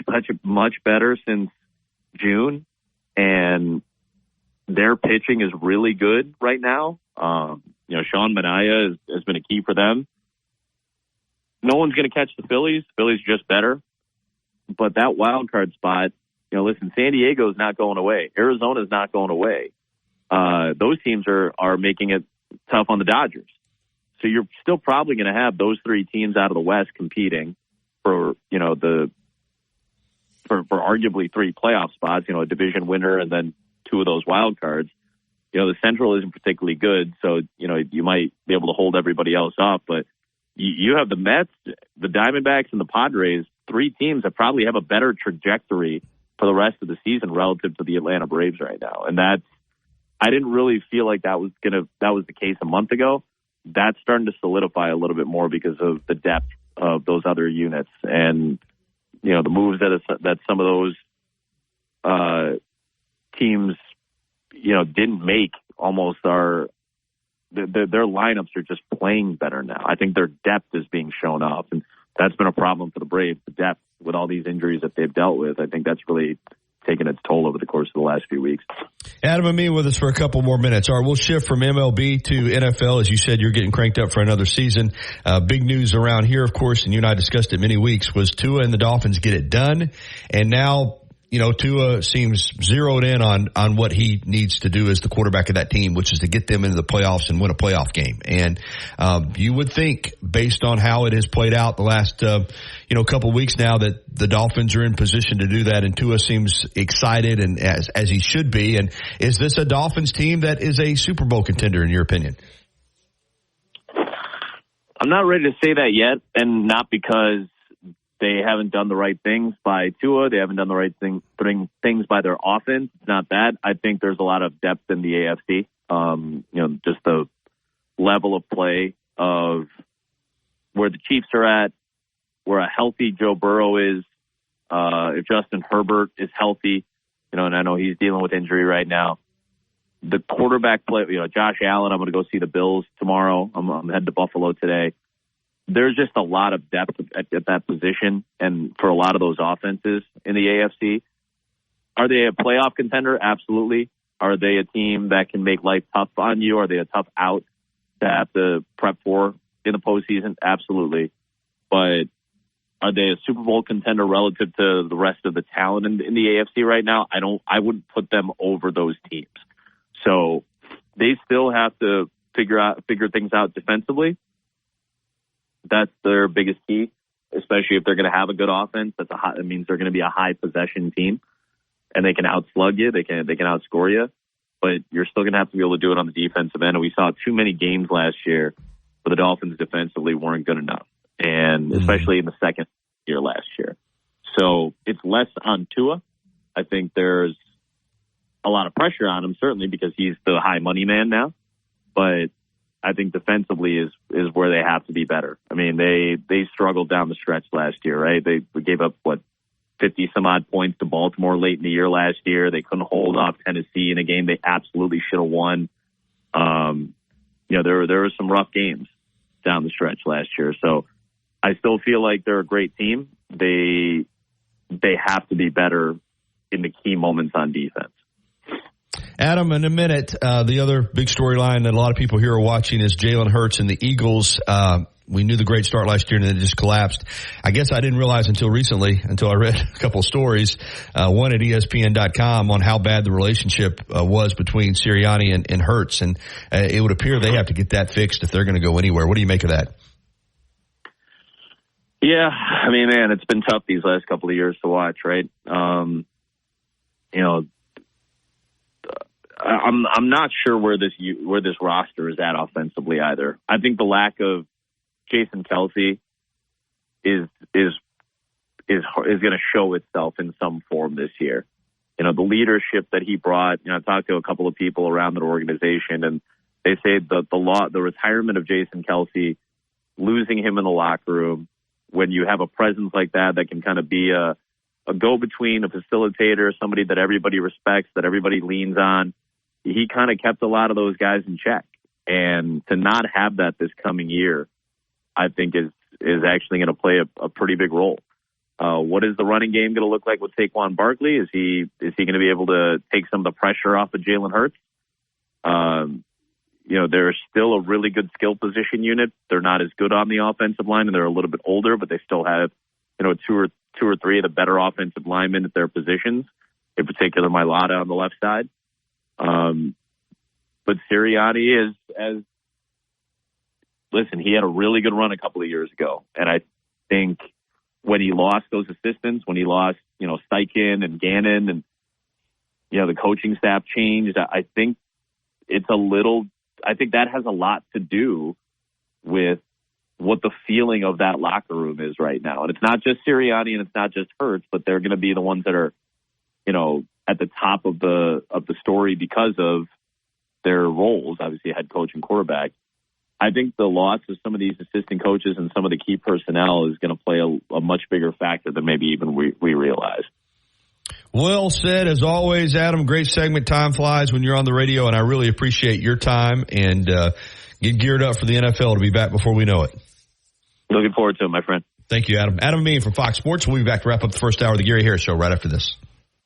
better since June, and their pitching is really good right now. Sean Manaea has been a key for them. No one's going to catch the Phillies. The Phillies are just better. But that wild card spot, listen, San Diego's not going away. Arizona's not going away. Those teams are making it tough on the Dodgers. So you're still probably going to have those 3 teams out of the West competing for, for arguably 3 playoff spots, a division winner and then 2 of those wild cards. The Central isn't particularly good, so, you might be able to hold everybody else off. But you have the Mets, the Diamondbacks, and the Padres, 3 teams that probably have a better trajectory for the rest of the season relative to the Atlanta Braves right now. And I didn't really feel like that was the case a month ago. That's starting to solidify a little bit more because of the depth of those other units, and the moves that some of those teams didn't make almost their lineups are just playing better now. I think their depth is being shown off, and that's been a problem for the Braves. The depth with all these injuries that they've dealt with, I think that's really taken its toll over the course of the last few weeks. Adam and me with us for a couple more minutes. All right, we'll shift from MLB to NFL. As you said, you're getting cranked up for another season. Big news around here, of course, and you and I discussed it many weeks, was Tua and the Dolphins get it done. And now, Tua seems zeroed in on what he needs to do as the quarterback of that team, which is to get them into the playoffs and win a playoff game. And you would think, based on how it has played out the last couple of weeks now, that the Dolphins are in position to do that. And Tua seems excited, and as he should be. And is this a Dolphins team that is a Super Bowl contender, in your opinion? I'm not ready to say that yet, and not because they haven't done the right things by Tua. They haven't done the right things by their offense. It's not that. I think there's a lot of depth in the AFC. Just the level of play of where the Chiefs are at, where a healthy Joe Burrow is, if Justin Herbert is healthy, and I know he's dealing with injury right now. The quarterback play, Josh Allen, I'm going to go see the Bills tomorrow. I'm heading to Buffalo today. There's just a lot of depth at that position, and for a lot of those offenses in the AFC. Are they a playoff contender? Absolutely. Are they a team that can make life tough on you? Are they a tough out to have to prep for in the postseason? Absolutely. But are they a Super Bowl contender relative to the rest of the talent in the AFC right now? I wouldn't put them over those teams. So they still have to figure things out defensively. That's their biggest key, especially if they're going to have a good offense. That means they're going to be a high possession team, and they can outslug you. They can outscore you, but you're still going to have to be able to do it on the defensive end. And we saw too many games last year where the Dolphins defensively weren't good enough, and especially in the second year last year. So it's less on Tua. I think there's a lot of pressure on him, certainly because he's the high money man now. But I think defensively is where they have to be better. I mean, they struggled down the stretch last year, right? They gave up 50 some odd points to Baltimore late in the year last year. They couldn't hold off Tennessee in a game they absolutely should have won. There were some rough games down the stretch last year. So I still feel like they're a great team. They have to be better in the key moments on defense. Adam, in a minute, the other big storyline that a lot of people here are watching is Jalen Hurts and the Eagles. We knew the great start last year and then it just collapsed. I guess I didn't realize until I read a couple of stories, one at ESPN.com on how bad the relationship was between Sirianni and Hurts. And it would appear they have to get that fixed if they're going to go anywhere. What do you make of that? Yeah, I mean, man, it's been tough these last couple of years to watch, right? I'm not sure where this roster is at offensively either. I think the lack of Jason Kelce is going to show itself in some form this year. The leadership that he brought. I talked to a couple of people around the organization, and they say the retirement of Jason Kelce, losing him in the locker room, when you have a presence like that can kind of be a go-between, a facilitator, somebody that everybody respects, that everybody leans on. He kind of kept a lot of those guys in check. And to not have that this coming year, I think is actually going to play a pretty big role. What is the running game going to look like with Saquon Barkley? Is he going to be able to take some of the pressure off of Jalen Hurts? They're still a really good skill position unit. They're not as good on the offensive line, and they're a little bit older, but they still have, two or three of the better offensive linemen at their positions, in particular Mailata on the left side. But Sirianni he had a really good run a couple of years ago. And I think when he lost those assistants, when he lost, Steichen and Gannon and, the coaching staff changed, I think that has a lot to do with what the feeling of that locker room is right now. And it's not just Sirianni and it's not just Hurts, but they're going to be the ones that are, at the top of the story because of their roles, obviously head coach and quarterback. I think the loss of some of these assistant coaches and some of the key personnel is going to play a much bigger factor than maybe even we realize. Well said, as always, Adam. Great segment. Time flies when you're on the radio, and I really appreciate your time. And get geared up for the NFL to be back before we know it. Looking forward to it, my friend. Thank you, Adam. Adam Meehan from Fox Sports. We'll be back to wrap up the first hour of the Gary Harris Show right after this.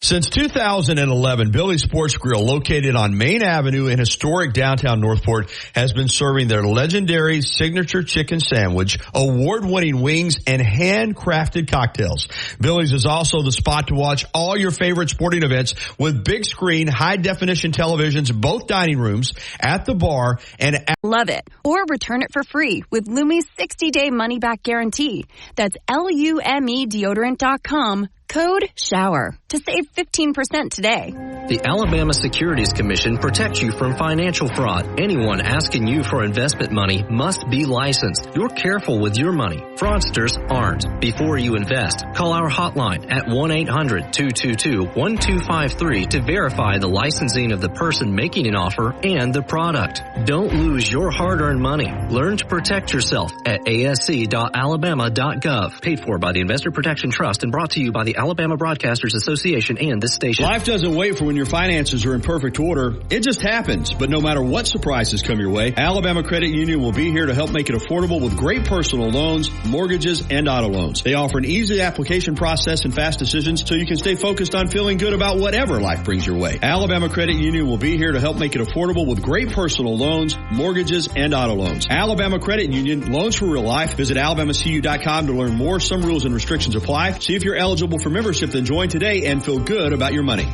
Since 2011, Billy's Sports Grill, located on Main Avenue in historic downtown Northport, has been serving their legendary signature chicken sandwich, award-winning wings, and handcrafted cocktails. Billy's is also the spot to watch all your favorite sporting events with big screen, high-definition televisions, both dining rooms, at the bar, and love it. Or return it for free with Lume's 60-day money-back guarantee. That's LUME deodorant.com. Code SHOWER to save 15% today. The Alabama Securities Commission protects you from financial fraud. Anyone asking you for investment money must be licensed. You're careful with your money. Fraudsters aren't. Before you invest, call our hotline at 1-800-222-1253 to verify the licensing of the person making an offer and the product. Don't lose your hard-earned money. Learn to protect yourself at asc.alabama.gov. Paid for by the Investor Protection Trust and brought to you by the Alabama Broadcasters Association and this station. Life doesn't wait for when your finances are in perfect order. It just happens. But no matter what surprises come your way, Alabama Credit Union will be here to help make it affordable with great personal loans, mortgages, and auto loans. They offer an easy application process and fast decisions so you can stay focused on feeling good about whatever life brings your way. Alabama Credit Union will be here to help make it affordable with great personal loans, mortgages, and auto loans. Alabama Credit Union, loans for real life. Visit alabamacu.com to learn more. Some rules and restrictions apply. See if you're eligible for membership, then join today and feel good about your money.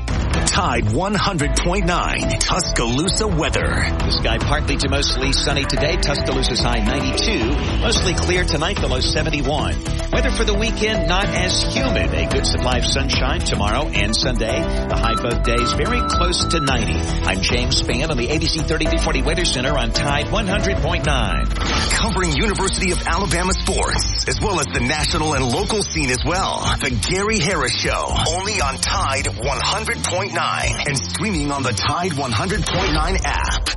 Tide 100.9 Tuscaloosa weather. The sky partly to mostly sunny today. Tuscaloosa's high 92. Mostly clear tonight, the low 71. Weather for the weekend, not as humid. A good supply of sunshine tomorrow and Sunday. The high both days very close to 90. I'm James Spann on the ABC 3340 Weather Center on Tide 100.9. Covering University of Alabama sports, as well as the national and local scene as well. The Gary Harris Show, only on Tide 100.9 and streaming on the Tide 100.9 app.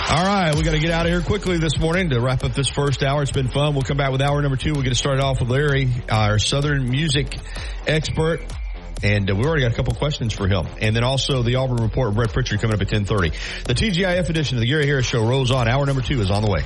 All right, we got to get out of here quickly this morning to wrap up this first hour. It's been fun. We'll come back with hour number 2. We're going to start off with Larry, our Southern music expert. And we've already got a couple questions for him. And then also the Auburn Report with Brett Pritchard coming up at 10:30. The TGIF edition of the Gary Harris Show rolls on. Hour number 2 is on the way.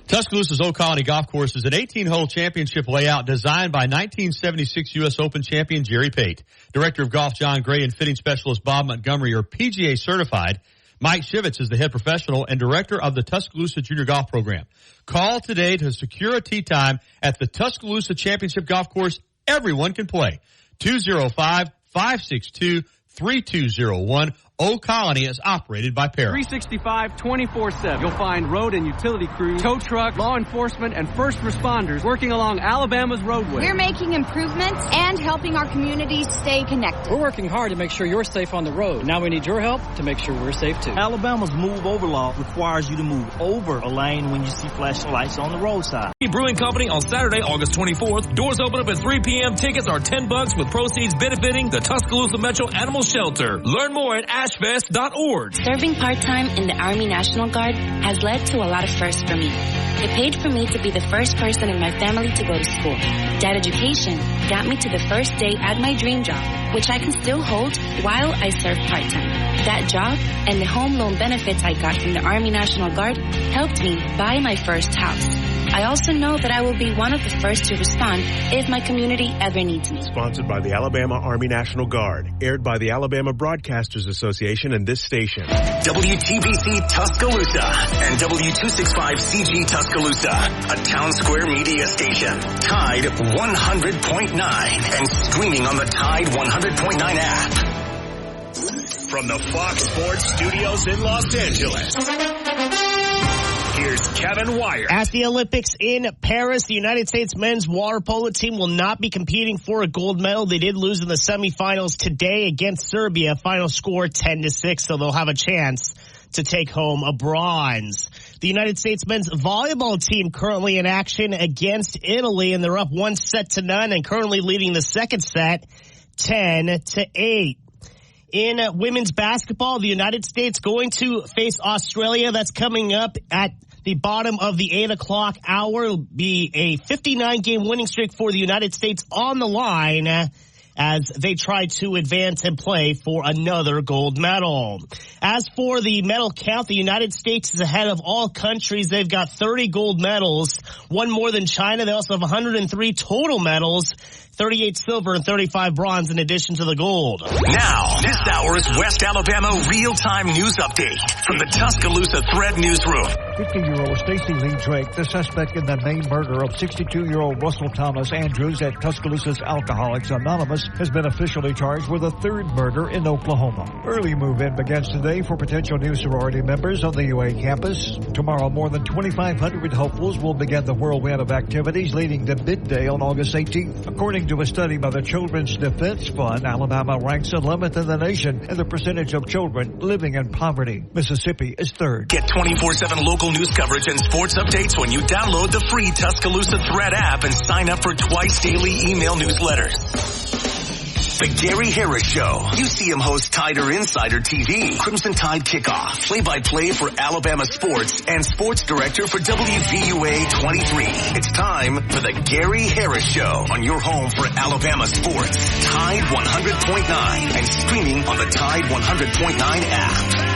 Tuscaloosa's Old Colony Golf Course is an 18-hole championship layout designed by 1976 U.S. Open champion Jerry Pate. Director of Golf John Gray and fitting specialist Bob Montgomery are PGA certified. Mike Shivitz is the head professional and director of the Tuscaloosa Junior Golf Program. Call today to secure a tee time at the Tuscaloosa Championship Golf Course. Everyone can play. 205-562-3201. Old Colony is operated by Para. 365, 24/7. You'll find road and utility crews, tow truck, law enforcement, and first responders working along Alabama's roadway. We're making improvements and helping our communities stay connected. We're working hard to make sure you're safe on the road. Now we need your help to make sure we're safe too. Alabama's move over law requires you to move over a lane when you see flashing lights on the roadside. Brewing Company on Saturday, August 24th. Doors open up at 3 p.m. Tickets are $10 with proceeds benefiting the Tuscaloosa Metro Animal Shelter. Learn more at ashfest.org. Serving part-time in the Army National Guard has led to a lot of firsts for me. It paid for me to be the first person in my family to go to school. That education got me to the first day at my dream job, which I can still hold while I serve part-time. That job and the home loan benefits I got from the Army National Guard helped me buy my first house. I also know that I will be one of the first to respond if my community ever needs me. Sponsored by the Alabama Army National Guard. Aired by the Alabama Broadcasters Association and this station. WTBC Tuscaloosa and W265CG Tuscaloosa, a Town Square media station. Tide 100.9 and streaming on the Tide 100.9 app. From the Fox Sports Studios in Los Angeles, here's Kevin Wire. At the Olympics in Paris, the United States men's water polo team will not be competing for a gold medal. They did lose in the semifinals today against Serbia. Final score 10-6, so they'll have a chance to take home a bronze. The United States men's volleyball team currently in action against Italy, and they're up 1-0 and currently leading the second set 10-8. In women's basketball, the United States going to face Australia. That's coming up at the bottom of the 8 o'clock hour. It'll be a 59-game winning streak for the United States on the line as they try to advance and play for another gold medal. As for the medal count, the United States is ahead of all countries. They've got 30 gold medals, one more than China. They also have 103 total medals, 38 silver and 35 bronze in addition to the gold. Now, this hour's West Alabama real-time news update from the Tuscaloosa Thread Newsroom. 50-year-old Stacy Lee Drake, the suspect in the main murder of 62-year-old Russell Thomas Andrews at Tuscaloosa's Alcoholics Anonymous, has been officially charged with a third murder in Oklahoma. Early move-in begins today for potential new sorority members on the UA campus. Tomorrow, more than 2,500 hopefuls will begin the whirlwind of activities leading to midday on August 18th. According to a study by the Children's Defense Fund, Alabama ranks 11th in the nation in the percentage of children living in poverty. Mississippi is third. Get 24/7 local news coverage and sports updates when you download the free Tuscaloosa Thread app and sign up for twice daily email newsletters. The Gary Harris Show. UCM host Tider Insider TV. Crimson Tide Kickoff. Play-by-play for Alabama sports and sports director for WVUA 23. It's time for the Gary Harris Show on your home for Alabama sports. Tide 100.9 and streaming on the Tide 100.9 app.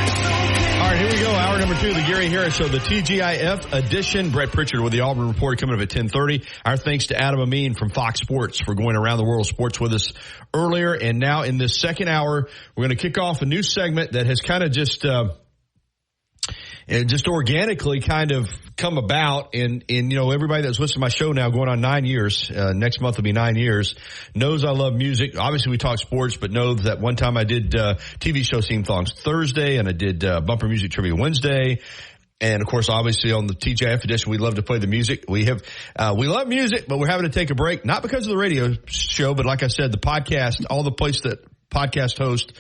All right, here we go. Hour number 2 of the Gary Harris Show, the TGIF edition. Brett Pritchard with the Auburn Report coming up at 10:30. Our thanks to Adam Amin from Fox Sports for going around the world of sports with us earlier. And now in this second hour, we're going to kick off a new segment that has kind of just just organically kind of come about. And everybody that's listened to my show now going on 9 years, next month will be 9 years, knows I love music. Obviously we talk sports, but know that one time I did TV show theme songs Thursday, and I did bumper music trivia Wednesday. And of course, obviously on the TJF edition, we love to play the music. We love music, but we're having to take a break, not because of the radio show, but like I said, the podcast, all the place that podcast host,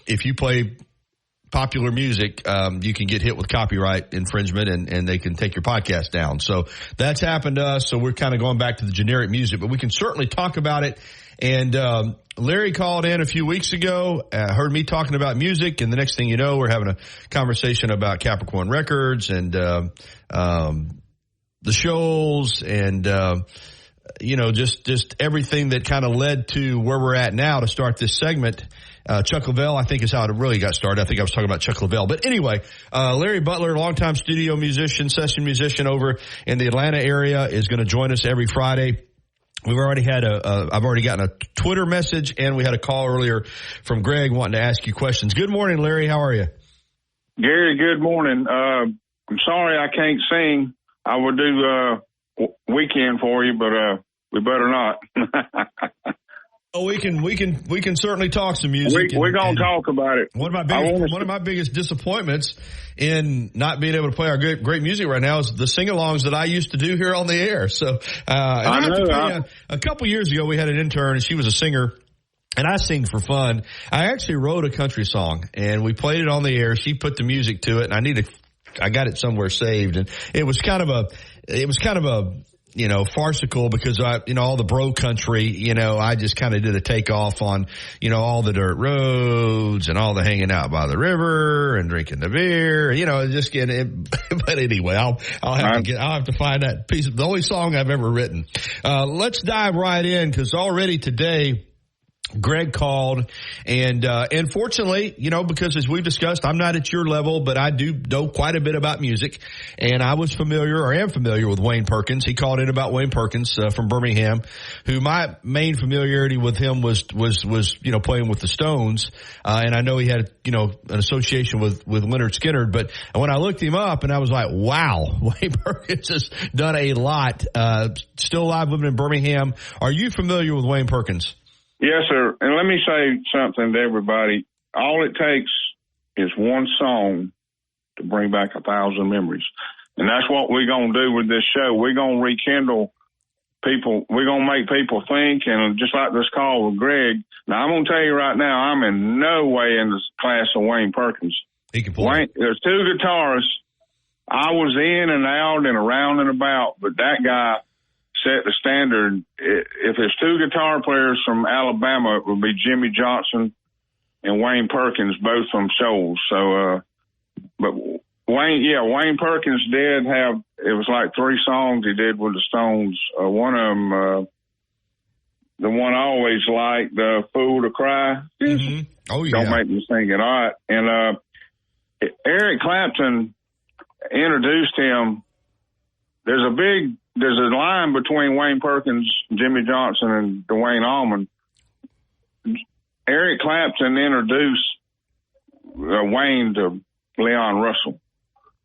if you play popular music, you can get hit with copyright infringement and they can take your podcast down. So that's happened to us. So we're kind of going back to the generic music, but we can certainly talk about it. And, Larry called in a few weeks ago, heard me talking about music, and the next thing you know, we're having a conversation about Capricorn Records and, the shows and, just everything that kind of led to where we're at now to start this segment. Chuck Leavell, I think, is how it really got started. I think I was talking about Chuck Leavell. But anyway, Larry Butler, longtime studio musician, session musician over in the Atlanta area, is going to join us every Friday. We've already had I've already gotten a Twitter message, and we had a call earlier from Greg wanting to ask you questions. Good morning, Larry. How are you? Gary, good morning. I'm sorry I can't sing. I would do Weekend for you, but we better not. Oh, we can certainly talk some music. We're gonna talk about it. One of my biggest disappointments in not being able to play our great music right now is the sing-alongs that I used to do here on the air. So, a couple years ago, we had an intern, and she was a singer. And I sing for fun. I actually wrote a country song, and we played it on the air. She put the music to it, and I got it somewhere saved, and it was kind of a farcical because all the bro country, I just kind of did a takeoff on, all the dirt roads and all the hanging out by the river and drinking the beer, just getting it. But anyway, I'll have to find that piece of the only song I've ever written. Let's dive right in, because already today, Greg called, and fortunately, because as we've discussed, I'm not at your level, but I do know quite a bit about music, and I was am familiar with Wayne Perkins. He called in about Wayne Perkins from Birmingham, who my main familiarity with him was playing with the Stones, and I know he had an association with Lynyrd Skynyrd. But when I looked him up, and I was like, wow, Wayne Perkins has done a lot. Still alive, living in Birmingham. Are you familiar with Wayne Perkins? Yes, sir. And let me say something to everybody. All it takes is one song to bring back 1,000 memories. And that's what we're going to do with this show. We're going to rekindle people. We're going to make people think. And just like this call with Greg, now I'm going to tell you right now, I'm in no way in the class of Wayne Perkins. He can play. There's two guitarists. I was in and out and around and about, but that guy set the standard. If there's two guitar players from Alabama, it would be Jimmy Johnson and Wayne Perkins, both from Shoals. So, but Wayne Perkins did have, it was like 3 songs he did with the Stones. One of them, the one I always liked, Fool to Cry. Mm-hmm. Oh, yeah. Don't make me sing it. All right. And Eric Clapton introduced him. There's a line between Wayne Perkins, Jimmy Johnson, and Duane Allman. Eric Clapton introduced Wayne to Leon Russell.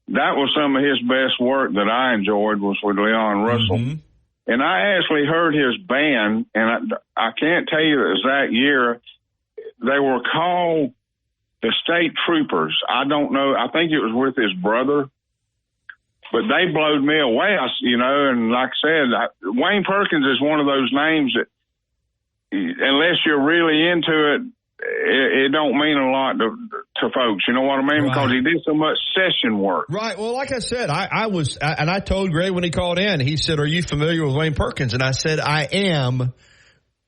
That was some of his best work that I enjoyed, was with Leon Russell. Mm-hmm. And I actually heard his band, and I can't tell you the exact year. They were called the State Troopers. I don't know. I think it was with his brother. But they blowed me away, and like I said, Wayne Perkins is one of those names that, unless you're really into it, it don't mean a lot to folks. You know what I mean? Right. Because he did so much session work. Right. Well, like I said, I told Greg when he called in, he said, "Are you familiar with Wayne Perkins?" And I said, "I am,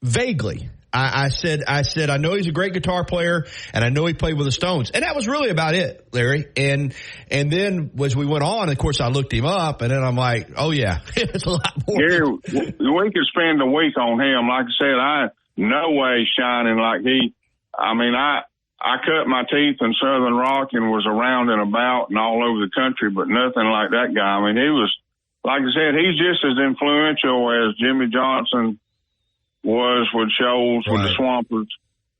vaguely." I said, I know he's a great guitar player, and I know he played with the Stones. And that was really about it, Larry. And then as we went on, of course, I looked him up, and then I'm like, oh, yeah, it's a lot more. Yeah, we could spend a week on him. Like I said, no way shining like he. I mean, I cut my teeth in Southern Rock and was around and about and all over the country, but nothing like that guy. I mean, he was, like I said, he's just as influential as Jimmy Johnson was with Shoals, right, with the Swampers.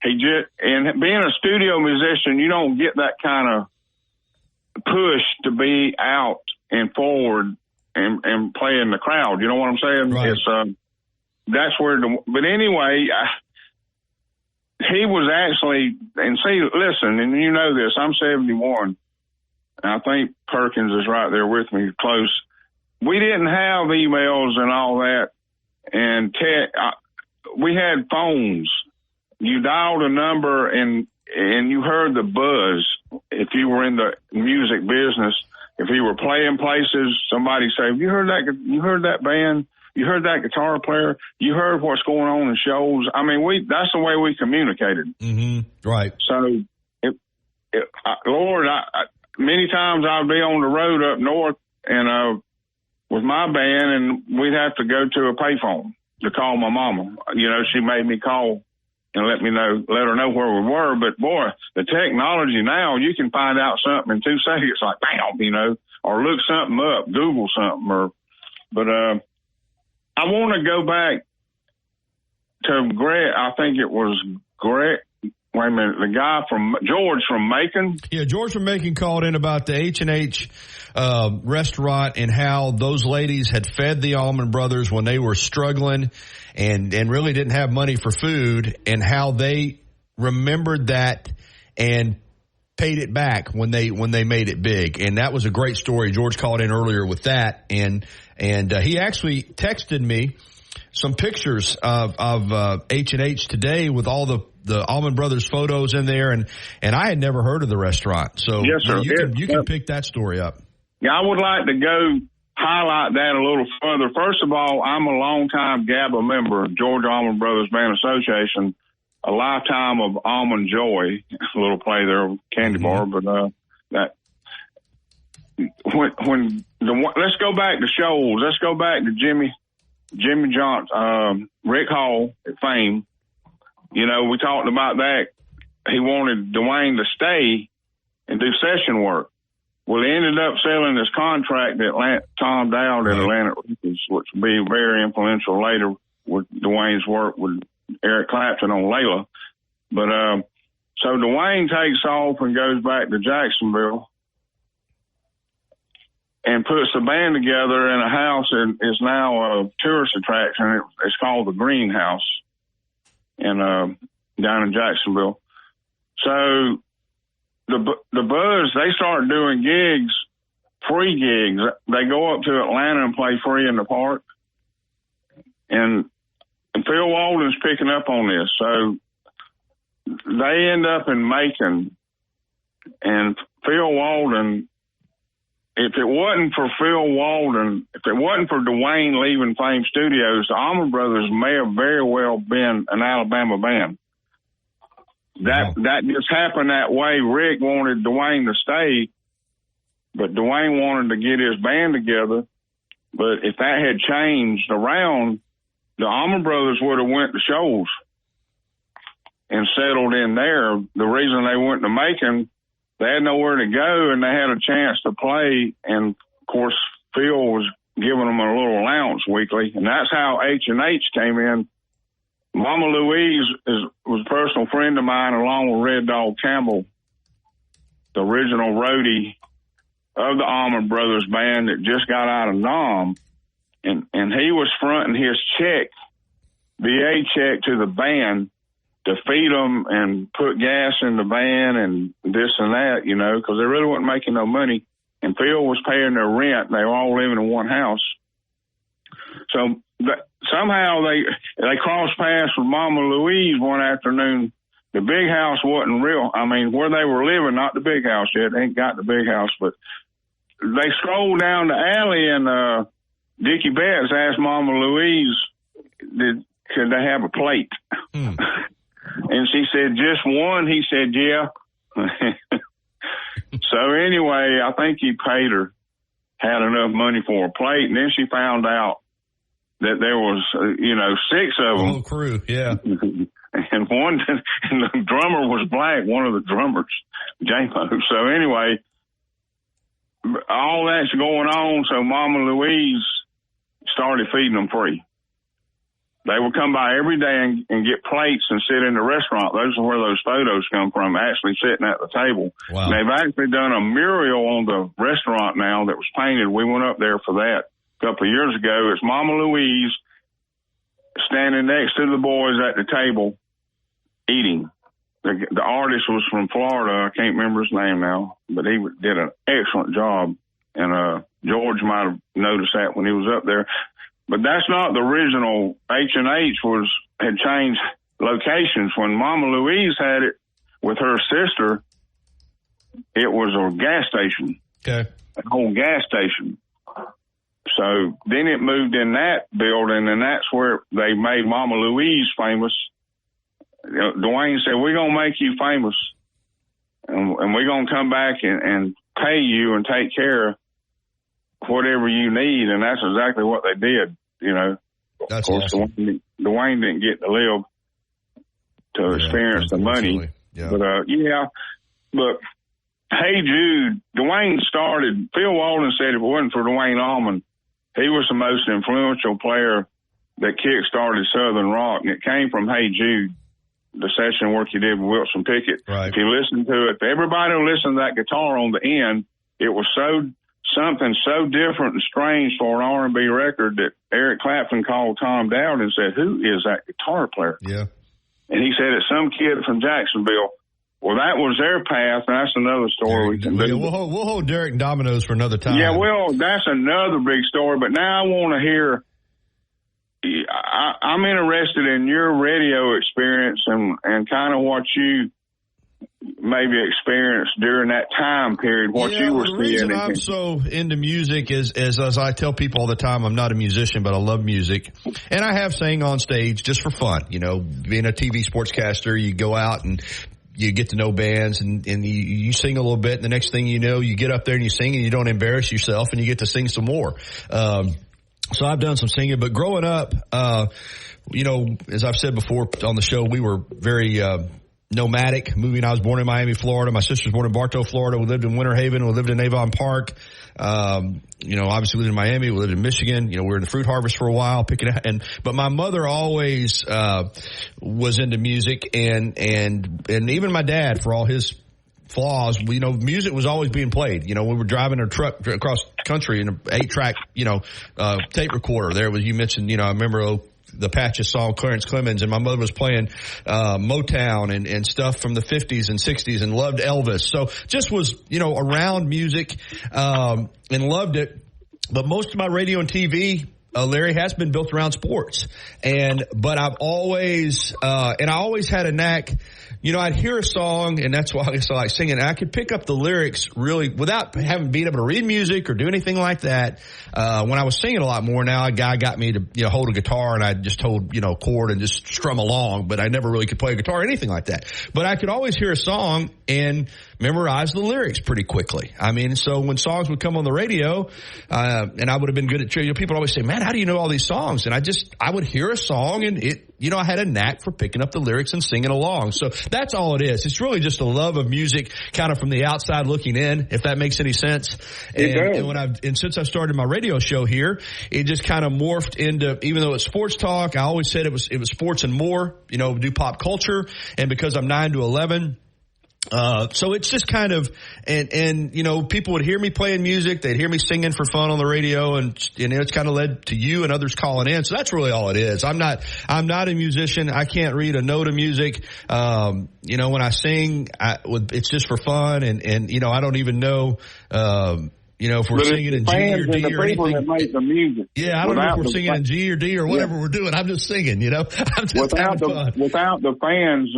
And being a studio musician, you don't get that kind of push to be out and forward and play in the crowd. You know what I'm saying? Right. It's, that's where but anyway, he was actually, and see, listen, and you know this, I'm 71. And I think Perkins is right there with me, close. We didn't have emails and all that, and we had phones. You dialed a number and you heard the buzz. If you were in the music business, if you were playing places, somebody say, "You heard that? You heard that band? You heard that guitar player? You heard what's going on in shows?" I mean, that's the way we communicated. Mm-hmm. Right. So, Lord, many times I'd be on the road up north and with my band, and we'd have to go to a payphone to call my mama. You know, she made me call and let her know where we were. But boy, the technology now, you can find out something in 2 seconds, like bam, you know, or look something up, Google something, but I want to go back to Greg. I think it was Greg. Wait a minute, the guy George from Macon. Yeah, George from Macon called in about the H&H restaurant and how those ladies had fed the Allman Brothers when they were struggling and really didn't have money for food, and how they remembered that and paid it back when they made it big. And that was a great story. George called in earlier with that, and he actually texted me some pictures of H&H today with all the Allman Brothers photos in there, and I had never heard of the restaurant. So yes, sir. You can pick that story up. Yeah, I would like to go highlight that a little further. First of all, I'm a longtime GABA member of Georgia Allman Brothers Band Association, a lifetime of Almond Joy, a little play there, candy bar, but that when let's go back to shows. Let's go back to Jimmy Johnson, Rick Hall at Fame. You know, we talked about that. He wanted Dwayne to stay and do session work. Well, he ended up selling his contract to Tom Dowd at Atlantic Records, which would be very influential later with Dwayne's work with Eric Clapton on Layla. But so Dwayne takes off and goes back to Jacksonville and puts the band together in a house that is now a tourist attraction. It's called the Greenhouse down in Jacksonville. So the Buzz, they start doing gigs, free gigs. They go up to Atlanta and play free in the park. And Phil Walden's picking up on this. So they end up in Macon. And Phil Walden, if it wasn't for Phil Walden, if it wasn't for Dwayne leaving Fame Studios, the Allman Brothers may have very well been an Alabama band. That just happened that way. Rick wanted Dwayne to stay, but Dwayne wanted to get his band together. But if that had changed around, the Allman Brothers would have went to shows and settled in there. The reason they went to Macon, they had nowhere to go, and they had a chance to play. And, of course, Phil was giving them a little allowance weekly, and that's how H&H came in. Mama Louise was a personal friend of mine, along with Red Dog Campbell, the original roadie of the Allman Brothers band that just got out of Nam. And he was fronting his check, VA check, to the band to feed them and put gas in the van and this and that, you know, because they really weren't making no money. And Phil was paying their rent. They were all living in one house. So somehow they crossed paths with Mama Louise one afternoon. The big house wasn't real. I mean, where they were living, not the big house yet. They ain't got the big house, but they strolled down the alley, and Dickie Betts asked Mama Louise, could they have a plate? And she said, just one. He said, yeah. So anyway, I think he paid her, had enough money for a plate. And then she found out that there was, 6 of them. Whole crew, yeah. And the drummer was black, one of the drummers, J-Mo. So anyway, all that's going on. So Mama Louise started feeding them free. They would come by every day and get plates and sit in the restaurant. Those are where those photos come from, actually sitting at the table. Wow. And they've actually done a mural on the restaurant now that was painted. We went up there for that a couple of years ago. It's Mama Louise standing next to the boys at the table eating. The artist was from Florida. I can't remember his name now, but he did an excellent job. And George might have noticed that when he was up there. But that's not the original. H&H had changed locations. When Mama Louise had it with her sister, it was a gas station. Okay. An old gas station. So then it moved in that building, and that's where they made Mama Louise famous. Dwayne said, we're going to make you famous, and we're going to come back and pay you and take care of whatever you need. And that's exactly what they did, you know. That's of course, awesome. Dwayne didn't get to live to experience the money. Yeah. But Hey Jude, Dwayne started, Phil Walden said if it wasn't for Dwayne Allman, he was the most influential player that kick-started Southern rock, and it came from Hey Jude, the session work he did with Wilson Pickett. Right. If you listen to it, everybody who listened to that guitar on the end, it was something so different and strange for an R&B record that Eric Clapton called Tom Dowd and said, who is that guitar player? Yeah. And he said it's some kid from Jacksonville. Well, that was their path, and that's another story we can do. We'll hold Derek and Dominoes for another time. Yeah, well, that's another big story, but now I want to hear, I'm interested in your radio experience and kind of what you maybe experienced during that time period, what you were seeing. The reason I'm so into music is as I tell people all the time, I'm not a musician, but I love music. And I have sang on stage just for fun. You know, being a TV sportscaster, you go out and you get to know bands and you sing a little bit. And the next thing you know, you get up there and you sing and you don't embarrass yourself and you get to sing some more. So I've done some singing, but growing up, you know, as I've said before on the show, we were very, nomadic. I was born in Miami, Florida. My sister was born in Bartow, Florida. We lived in Winter Haven. We lived in Avon Park. You know, obviously we lived in Miami. We lived in Michigan. You know, we were in the fruit harvest for a while, but my mother always, was into music and even my dad, for all his flaws, you know, music was always being played. You know, we were driving a truck across country in an 8-track, you know, tape recorder. There was, you mentioned, you know, I remember the Patches song, Clarence Clemens, and my mother was playing Motown and stuff from the 50s and 60s and loved Elvis. So just was, you know, around music and loved it. But most of my radio and TV, Larry, has been built around sports. But I've always, and I always had a knack. You know, I'd hear a song, and that's why I guess I like singing. And I could pick up the lyrics really without having been able to read music or do anything like that. When I was singing a lot more, now a guy got me to, you know, hold a guitar, and I just hold, you know, chord and just strum along. But I never really could play a guitar or anything like that. But I could always hear a song and memorize the lyrics pretty quickly. I mean, so when songs would come on the radio, and I would have been good at, you know, people would always say, man, how do you know all these songs? And I would hear a song and you know, I had a knack for picking up the lyrics and singing along. So that's all it is. It's really just a love of music kind of from the outside looking in, if that makes any sense. And since I started my radio show here, it just kind of morphed into, even though it's sports talk, I always said it was sports and more, you know, do pop culture. And because I'm 9 to 11, so it's just kind of, and, you know, people would hear me playing music. They'd hear me singing for fun on the radio, and, you know, it's kind of led to you and others calling in. So that's really all it is. I'm not a musician. I can't read a note of music. You know, when I sing, it's just for fun. And, you know, I don't even know, you know, if we're singing in G or D or anything. That make the music. Yeah, I don't know if we're singing in G or D or whatever we're doing. I'm just singing, you know. I'm just having fun. Without the fans,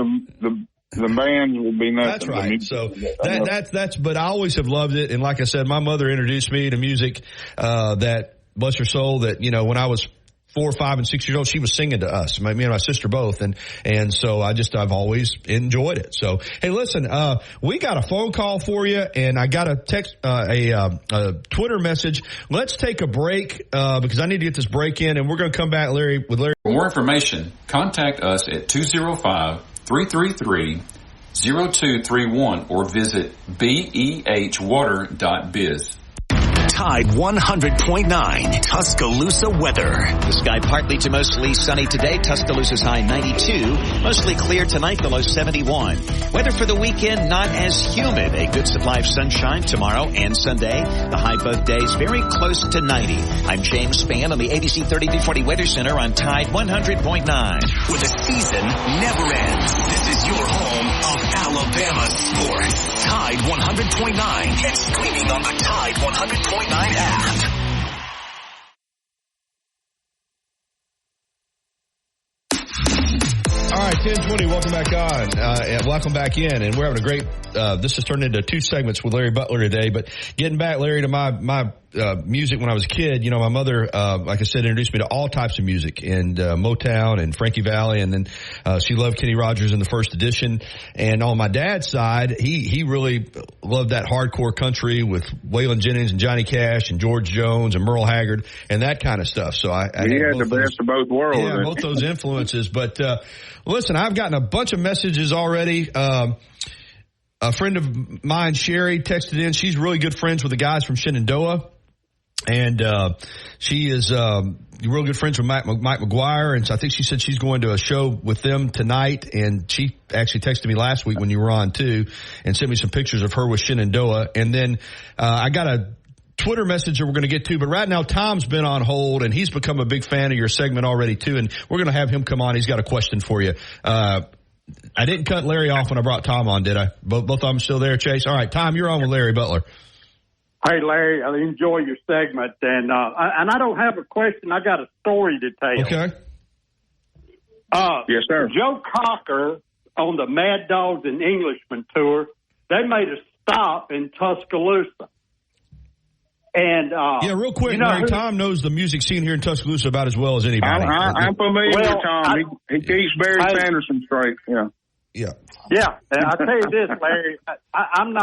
the band would be nothing. That's right. So that's, but I always have loved it. And like I said, my mother introduced me to music, that, bless her soul, that, you know, when I was 4, 5, and 6 years old, she was singing to us, me and my sister both. And so I've always enjoyed it. So, hey, listen, we got a phone call for you, and I got a text, a Twitter message. Let's take a break, because I need to get this break in, and we're going to come back, Larry. For more information, contact us at 205-333-0231 or visit behwater.biz. Tide 100.9 Tuscaloosa weather. The sky partly to mostly sunny today. Tuscaloosa's high 92. Mostly clear tonight, the low 71. Weather for the weekend, not as humid. A good supply of sunshine tomorrow and Sunday. The high both days very close to 90. I'm James Spann on the ABC 3340 Weather Center on Tide 100.9. Where the season never ends. This is your home of Alabama sports. Tide 100.9 and streaming on the Tide 100.9 app. All right, 10:20. Welcome back on. And welcome back in. And we're having a great, this has turned into 2 segments with Larry Butler today. But getting back, Larry, to my music when I was a kid, you know, my mother, like I said, introduced me to all types of music and Motown and Frankie Valli. And then she loved Kenny Rogers in the First Edition. And on my dad's side, he really loved that hardcore country with Waylon Jennings and Johnny Cash and George Jones and Merle Haggard and that kind of stuff. So I had the best of both worlds. Yeah, both those influences. But listen, I've gotten a bunch of messages already. A friend of mine, Sherry, texted in. She's really good friends with the guys from Shenandoah. And she is real good friends with Mike McGuire. And so I think she said she's going to a show with them tonight. And she actually texted me last week when you were on, too, and sent me some pictures of her with Shenandoah. And then I got a Twitter message that we're going to get to, but right now Tom's been on hold and he's become a big fan of your segment already too, and we're going to have him come on. He's got a question for you. I didn't cut Larry off when I brought Tom on, did I? Both of them still there, Chase? All right, Tom, you're on with Larry Butler. Hey, Larry, I enjoy your segment, and I don't have a question. I got a story to tell. Okay. Yes, sir. Joe Cocker on the Mad Dogs and Englishmen tour, they made a stop in Tuscaloosa. And yeah, real quick, Larry, Tom knows the music scene here in Tuscaloosa about as well as anybody. I'm familiar with Tom. He keeps Barry Sanderson straight. Yeah. And I'll tell you this, Larry, I'm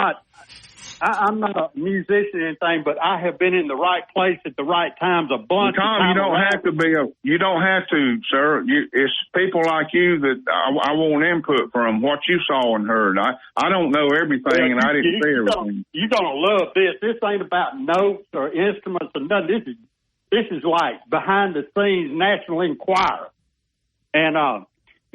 not a musician or anything, but I have been in the right place at the right times a bunch of times. Tom, you don't have to, sir. It's people like you that I want input from what you saw and heard. I don't know everything, and I didn't see everything. You're going to love this. This ain't about notes or instruments or nothing. This is like behind the scenes National Enquirer. And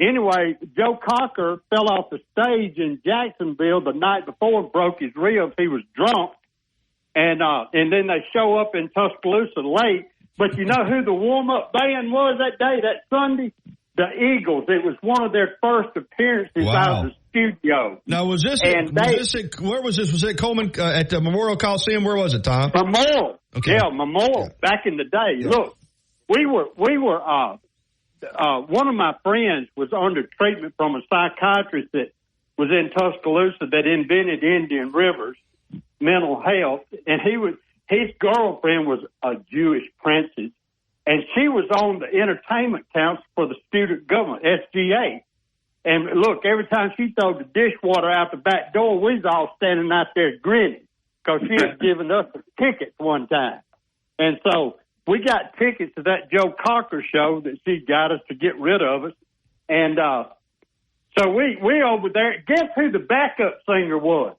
anyway, Joe Cocker fell off the stage in Jacksonville the night before, broke his ribs. He was drunk. And then they show up in Tuscaloosa late. But you know who the warm-up band was that day, that Sunday? The Eagles. It was one of their first appearances out of the studio. Now, where was this? Was it Coleman at the Memorial Coliseum? Where was it, Tom? Memorial. Okay. Yeah, Memorial. Back in the day. Yeah. Look, we were one of my friends was under treatment from a psychiatrist that was in Tuscaloosa that invented Indian Rivers mental health, and his girlfriend was a Jewish princess, and she was on the entertainment council for the student government, SGA. And look, every time she threw the dishwater out the back door, we was all standing out there grinning because she had given us a ticket one time. And so we got tickets to that Joe Cocker show that she got us to get rid of us. And so we over there. Guess who the backup singer was?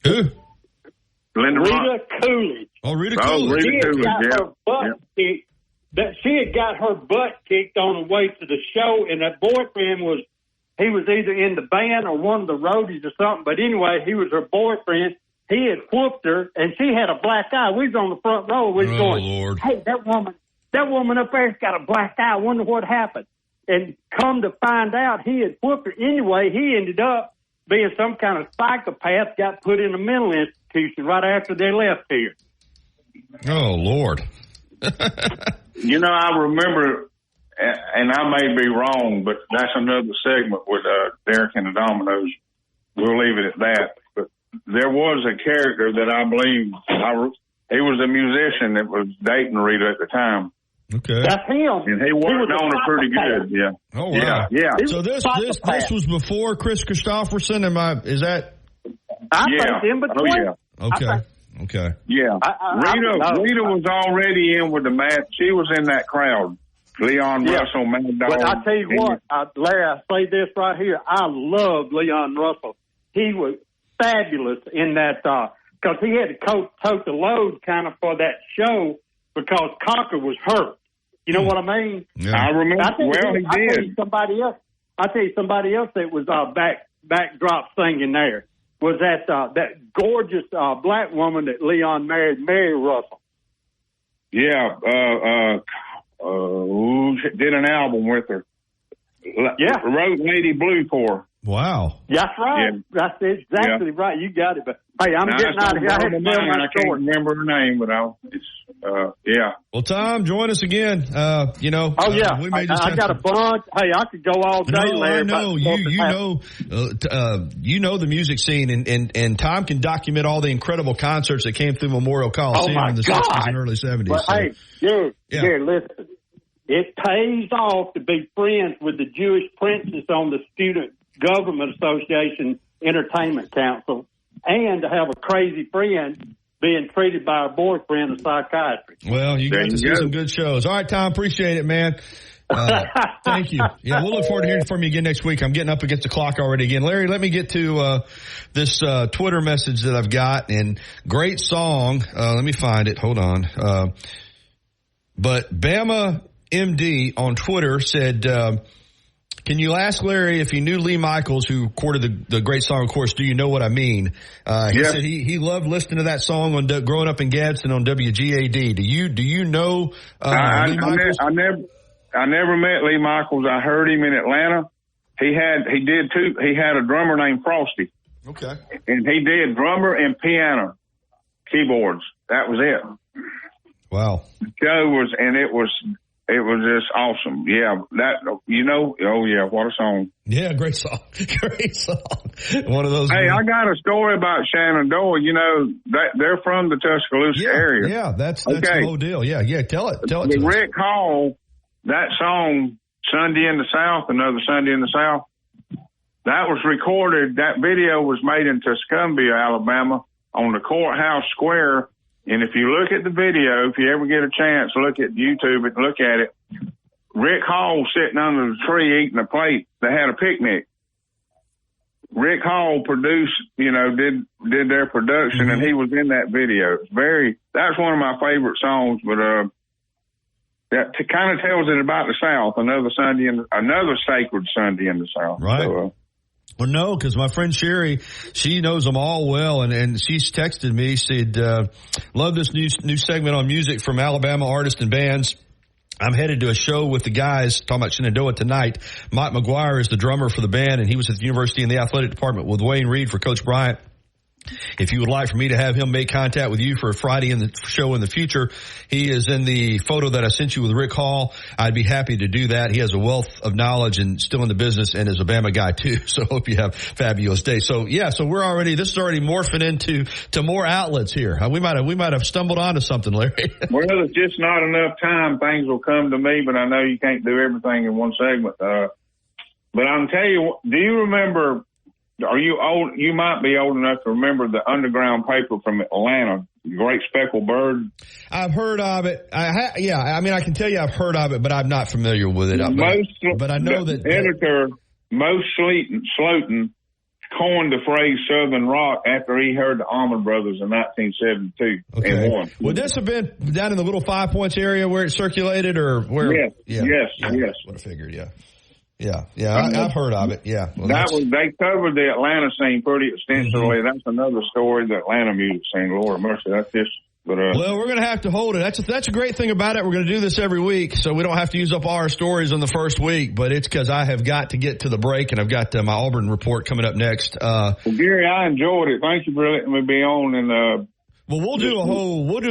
Who? Rita Coolidge. Oh, Rita Coolidge. She had got her butt kicked on the way to the show, and that boyfriend was either in the band or one of the roadies or something. But anyway, he was her boyfriend. He had whooped her, and she had a black eye. We was on the front row. We was going, Lord. Hey, that woman up there's got a black eye. I wonder what happened. And come to find out, he had whooped her. Anyway, he ended up being some kind of psychopath, got put in a mental institution right after they left here. Oh, Lord. You know, I remember, and I may be wrong, but that's another segment with Derek and the Dominoes. We'll leave it at that. But there was a character that I believe he was a musician that was dating Rita at the time. Okay. That's him. And he worked on her pretty good, yeah. Oh, wow. Yeah. So this was before Chris Christopherson, is that? I think in between. Oh, yeah. Okay. Yeah. Rita was already in with the Mad. She was in that crowd. Leon Russell, Mad Dog. But I tell you what, Larry, I say this right here. I love Leon Russell. He was fabulous in that, because he had to tote the load kind of for that show because Cocker was hurt. You know what I mean? Yeah. I remember. He did. I tell you somebody else that was backdrop singing there was that gorgeous black woman that Leon married, Mary Russell. Yeah, did an album with her. Yeah, wrote Lady Blue for her. Wow. That's right. Yeah. That's exactly right. You got it. But hey, I'm getting out of here. I had to tell my I can't remember her name, but yeah. Well, Tom, join us again. Oh yeah. We may just I got a bunch. Hey, I could go all day. No, Larry, I know you know the music scene, and Tom can document all the incredible concerts that came through Memorial Coliseum in the 60s and early 70s. But hey, here, listen. It pays off to be friends with the Jewish princess on the Student Government Association Entertainment Council, and to have a crazy friend being treated by a boyfriend of psychiatry. Well, you got to see some good shows. All right, Tom, appreciate it, man. Thank you. Yeah, we'll look forward to hearing from you again next week. I'm getting up against the clock already again. Larry, let me get to this Twitter message that I've got, and great song. Let me find it. Hold on. But Bama MD on Twitter said, can you ask Larry if he knew Lee Michaels, who recorded the great song, of course, Do You Know What I Mean? He said he loved listening to that song on growing up in Gadsden on WGAD. Do you know Lee Michaels? I never met Lee Michaels. I heard him in Atlanta. He had a drummer named Frosty. Okay. And he did drummer and piano keyboards. That was it. Wow. The show it was just awesome. Yeah, what a song. Yeah, great song. Great song. One of those. Hey, I got a story about Shenandoah. You know, they're from the Tuscaloosa area. Yeah, that's the whole deal. Yeah, tell it to us. Rick Hall, that song, Sunday in the South, Another Sunday in the South, that was recorded, that video was made in Tuscumbia, Alabama, on the courthouse square. And if you look at the video, if you ever get a chance, look at YouTube and look at it. Rick Hall sitting under the tree eating a plate. They had a picnic. Rick Hall produced, did their production, and he was in that video. That's one of my favorite songs, but that kind of tells it about the South. Another sacred Sunday in the South. Right. So, well, no, because my friend Sherry, she knows them all well, and she's texted me, said, love this new segment on music from Alabama artists and bands. I'm headed to a show with the guys talking about Shenandoah tonight. Mike McGuire is the drummer for the band, and he was at the university in the athletic department with Wayne Reed for Coach Bryant. If you would like for me to have him make contact with you for a Friday in the show in the future, he is in the photo that I sent you with Rick Hall. I'd be happy to do that. He has a wealth of knowledge and still in the business and is a Bama guy too. So hope you have fabulous day. So this is already morphing into more outlets here. We might have stumbled onto something, Larry. Well, it's just not enough time. Things will come to me, but I know you can't do everything in one segment. But I'm telling you, do you remember? Are you old? You might be old enough to remember the underground paper from Atlanta, Great Speckled Bird. I've heard of it. I can tell you I've heard of it, but I'm not familiar with it. But I know that editor, Mo Slotin, coined the phrase Southern rock after he heard the Allman Brothers in 1972 and won. Would this have been down in the Little 5 Points area where it circulated, or where? Yes. What I figured, Yeah, I've heard of it. Yeah, well, they covered the Atlanta scene pretty extensively. That's another story, the Atlanta music scene. Lord mercy, that's just. But well, we're going to have to hold it. That's a great thing about it. We're going to do this every week, so we don't have to use up all our stories on the first week. But it's because I have got to get to the break, and I've got my Auburn report coming up next. Well, Gary, I enjoyed it. Thank you for letting me be on. And well, we'll do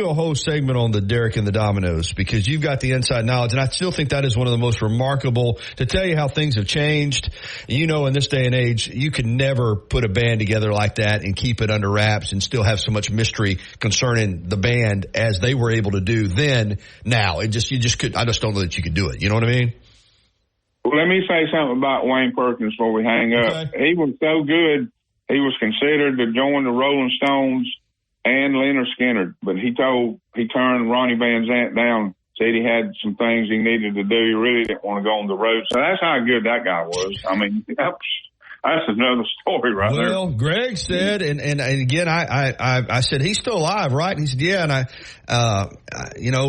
a whole segment on the Derek and the Dominoes, because you've got the inside knowledge, and I still think that is one of the most remarkable, to tell you how things have changed. In this day and age, you can never put a band together like that and keep it under wraps and still have so much mystery concerning the band as they were able to do then. Now, I just don't know that you could do it. You know what I mean? Well, let me say something about Wayne Perkins before we hang up. Okay. He was so good, he was considered to join the Rolling Stones and Leonard Skinner, but he turned Ronnie Van Zant down, said he had some things he needed to do. He really didn't want to go on the road. So that's how good that guy was. I mean, that's another story right there. Well, Greg said, and again, I said, he's still alive, right? And he said, yeah. And I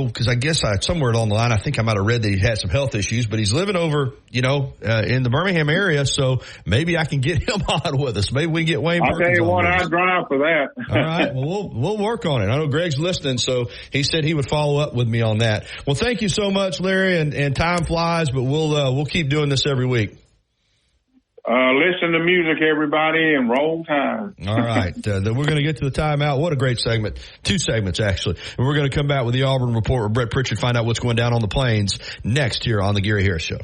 because I guess somewhere along the line, I think I might have read that he had some health issues, but he's living over, in the Birmingham area. So maybe I can get him on with us. Maybe we can get Wayne Perkins. I'll tell you what, I'd drive for that. All right. Well, we'll work on it. I know Greg's listening, so he said he would follow up with me on that. Well, thank you so much, Larry, and time flies, but we'll keep doing this every week. Listen to music, everybody, and roll time. All right. We're going to get to the timeout. What a great segment. 2 segments, actually. And we're going to come back with the Auburn Report with Brett Pritchard, find out what's going down on the Plains next here on the Gary Harris Show.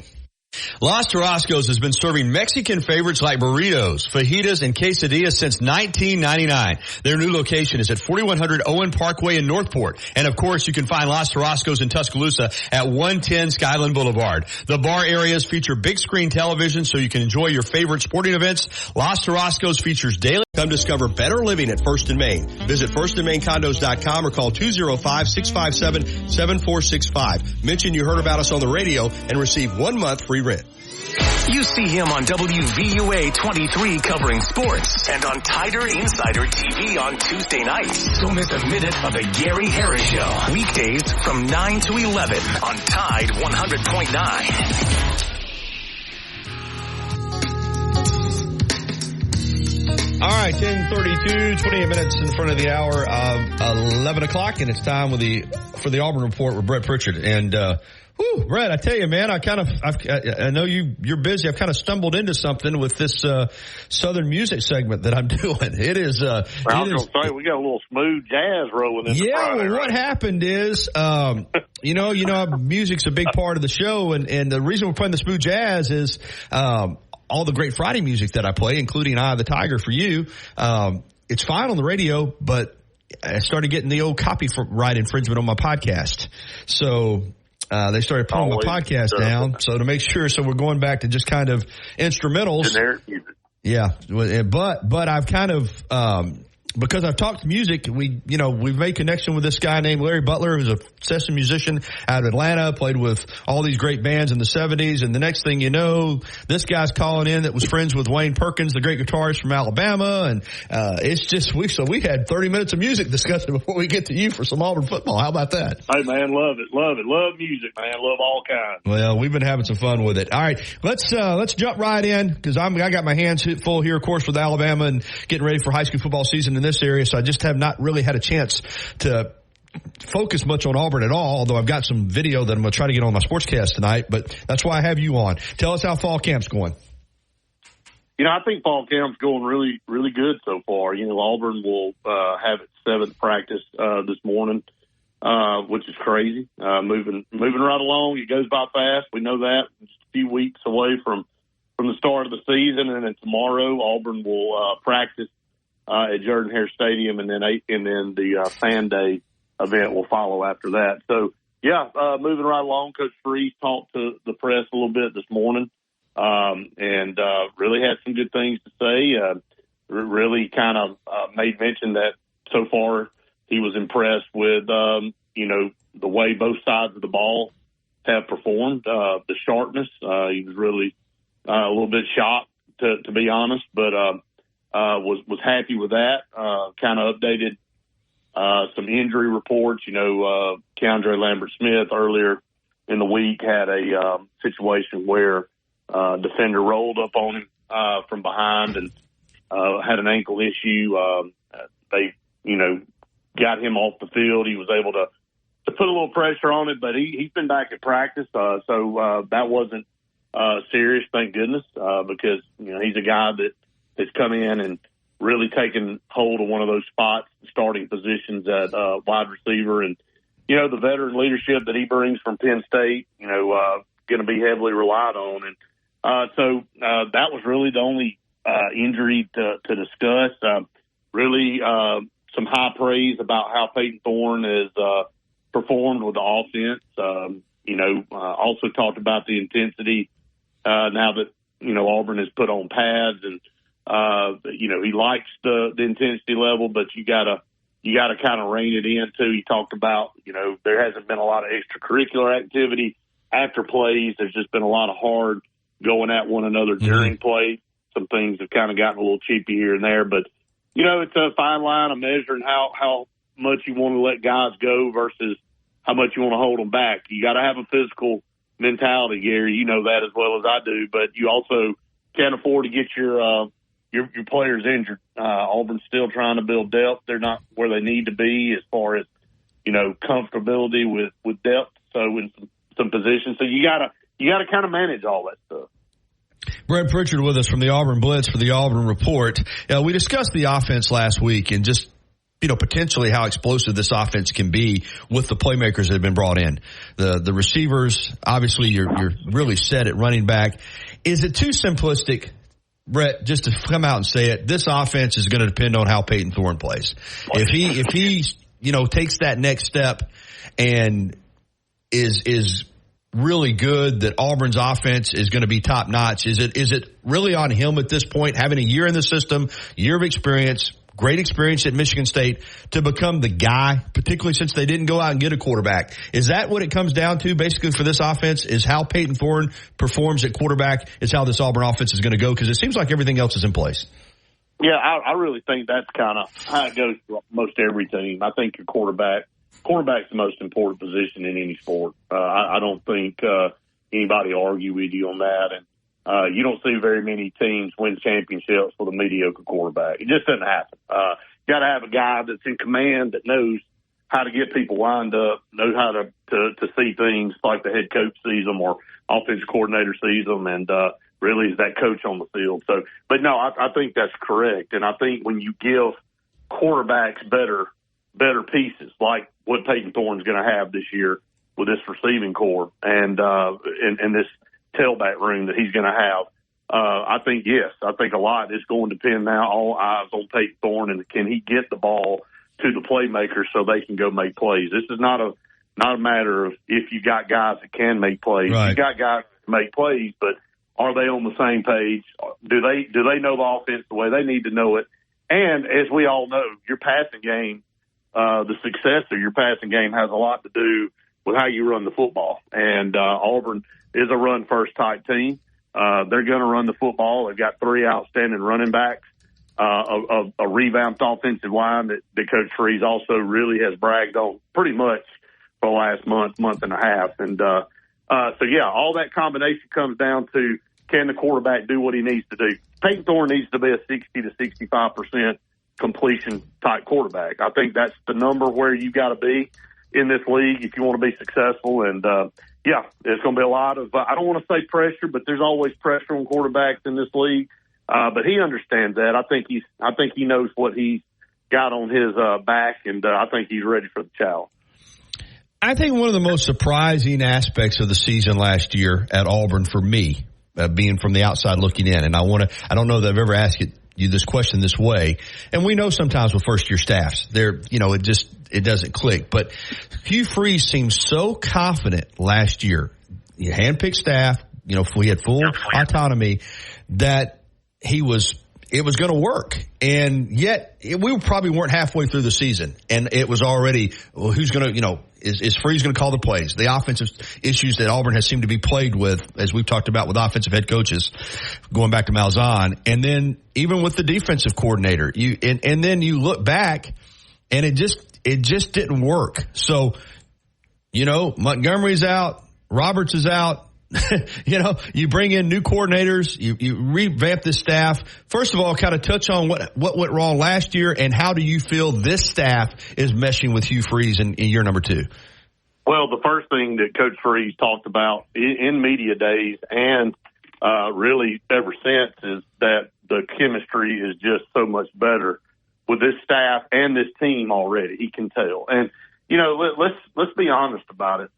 Los Tarascos has been serving Mexican favorites like burritos, fajitas, and quesadillas since 1999. Their new location is at 4100 Owen Parkway in Northport. And of course, you can find Los Tarascos in Tuscaloosa at 110 Skyland Boulevard. The bar areas feature big screen television so you can enjoy your favorite sporting events. Los Tarascos features daily. Come discover better living at First and Main. Visit firstandmaincondos.com or call 205-657-7465. Mention you heard about us on the radio and receive 1 month free rent. You see him on WVUA 23 covering sports and on Tider Insider TV on Tuesday nights. Don't miss a minute of the Gary Harris Show. Weekdays from 9 to 11 on Tide 100.9. All right, 10:32, 28 minutes in front of the hour of 11 o'clock, and it's time for the Auburn Report with Brett Pritchard. And, Brett, I tell you, man, I know you're busy. I've kind of stumbled into something with this Southern music segment that I'm doing. It is. I was going to say, we got a little smooth jazz rolling in. Yeah, Friday, well, what happened is, music's a big part of the show, and the reason we're playing the smooth jazz is, all the great Friday music that I play, including Eye of the Tiger for you, it's fine on the radio, but I started getting the old copyright infringement on my podcast. So they started pulling my podcast down. So to make sure, we're going back to just kind of instrumentals. Generic music. Yeah, but I've kind of because I've talked music, we've made connection with this guy named Larry Butler, who's a session musician out of Atlanta, played with all these great bands in the 70s. And the next thing you know, this guy's calling in that was friends with Wayne Perkins, the great guitarist from Alabama. And, it's just, we had 30 minutes of music discussion before we get to you for some Auburn football. How about that? Hey man, love it. Love music, man. Love all kinds. Well, we've been having some fun with it. All right. Let's jump right in because I got my hands full here, of course, with Alabama and getting ready for high school football season in this area. So I just have not really had a chance to focus much on Auburn at all, although I've got some video that I'm going to try to get on my sportscast tonight, but that's why I have you on. Tell us how fall camp's going. I think fall camp's going really, really good so far. Auburn will have its 7th practice this morning, which is crazy. Moving right along. It goes by fast. We know that. Just a few weeks away from the start of the season, and then tomorrow Auburn will practice at Jordan-Hare Stadium, and then the Fan Day event will follow after that. So, moving right along. Coach Freese talked to the press a little bit this morning, and really had some good things to say. Really kind of made mention that so far he was impressed with, the way both sides of the ball have performed, the sharpness. He was really a little bit shocked, to be honest, but was happy with that. Kind of updated some injury reports. Keandre Lambert-Smith earlier in the week had a situation where defender rolled up on him from behind and had an ankle issue. They, got him off the field. He was able to put a little pressure on it, but he's been back at practice. So that wasn't serious, thank goodness, because, he's a guy that's come in and really taken hold of one of those spots, starting positions at wide receiver. And, the veteran leadership that he brings from Penn State, going to be heavily relied on. And so that was really the only injury to discuss. Really some high praise about how Peyton Thorne has performed with the offense. Also talked about the intensity now that, Auburn has put on pads, and he likes the intensity level, but you gotta kind of rein it in too. He talked about, there hasn't been a lot of extracurricular activity after plays. There's just been a lot of hard going at one another during play. some things have kind of gotten a little cheapy here and there. But, it's a fine line of measuring how much you want to let guys go versus how much you want to hold them back. You got to have a physical mentality, Gary. You know that as well as I do. But you also can't afford to get your players injured. Auburn's still trying to build depth. They're not where they need to be as far as, comfortability with depth. So in some positions, so you gotta kind of manage all that stuff. Brett Pritchard with us from the Auburn Blitz for the Auburn Report. We discussed the offense last week and just, potentially how explosive this offense can be with the playmakers that have been brought in. The receivers, obviously you're really set at running back. Is it too simplistic, Brett, just to come out and say it? This offense is going to depend on how Peyton Thorne plays. If he takes that next step and is really good, that Auburn's offense is going to be top notch. Is it really on him at this point, having a year in the system, year of experience, great experience at Michigan State, to become the guy, particularly since they didn't go out and get a quarterback? Is that what it comes down to basically for this offense, is how Peyton Thorne performs at quarterback is how this Auburn offense is going to go? Because it seems like everything else is in place. Yeah, I really think that's kind of how it goes for most every team. I think your quarterback's the most important position in any sport. I don't think anybody argue with you on that. And you don't see very many teams win championships with a mediocre quarterback. It just doesn't happen. You got to have a guy that's in command, that knows how to get people lined up, knows how to see things like the head coach sees them or offensive coordinator sees them, and really is that coach on the field. So, but no, I think that's correct. And I think when you give quarterbacks better pieces, like what Peyton Thorne's going to have this year with this receiving core and this tailback room that he's going to have, I think a lot is going to depend now, all eyes on Peyton Thorne, and can he get the ball to the playmakers so they can go make plays. This is not a matter of if you got guys that can make plays. Right. You got guys that make plays, but are they on the same page? Do they know the offense the way they need to know it? And as we all know, your passing game, the success of your passing game has a lot to do with how you run the football. And Auburn is a run-first type team. They're going to run the football. They've got 3 outstanding running backs, a revamped offensive line that Coach Freeze also really has bragged on pretty much for the last month and a half. And so, yeah, all that combination comes down to, can the quarterback do what he needs to do? Peyton Thorne needs to be a 60 to 65% completion type quarterback. I think that's the number where you got to be in this league if you want to be successful. And, yeah, there's going to be a lot of, I don't want to say pressure, but there's always pressure on quarterbacks in this league. But he understands that. I think he knows what he's got on his back, and I think he's ready for the challenge. I think one of the most surprising aspects of the season last year at Auburn for me, being from the outside looking in, and I don't know that I've ever asked you this question this way, and we know sometimes with first year staffs, it doesn't click, but Hugh Freeze seemed so confident last year. He handpicked staff, we had full autonomy, that it was going to work. And yet we probably weren't halfway through the season, and it was already, well, who's going to, is Freeze going to call the plays? The offensive issues that Auburn has seemed to be plagued with, as we've talked about with offensive head coaches, going back to Malzahn, and then even with the defensive coordinator, and then you look back, and it just didn't work. So, Montgomery's out, Roberts is out. You bring in new coordinators, you revamp the staff. First of all, kind of touch on what went wrong last year, and how do you feel this staff is meshing with Hugh Freeze in year number 2? Well, the first thing that Coach Freeze talked about in media days and really ever since is that the chemistry is just so much better with this staff and this team already. He can tell. And, let's be honest about it.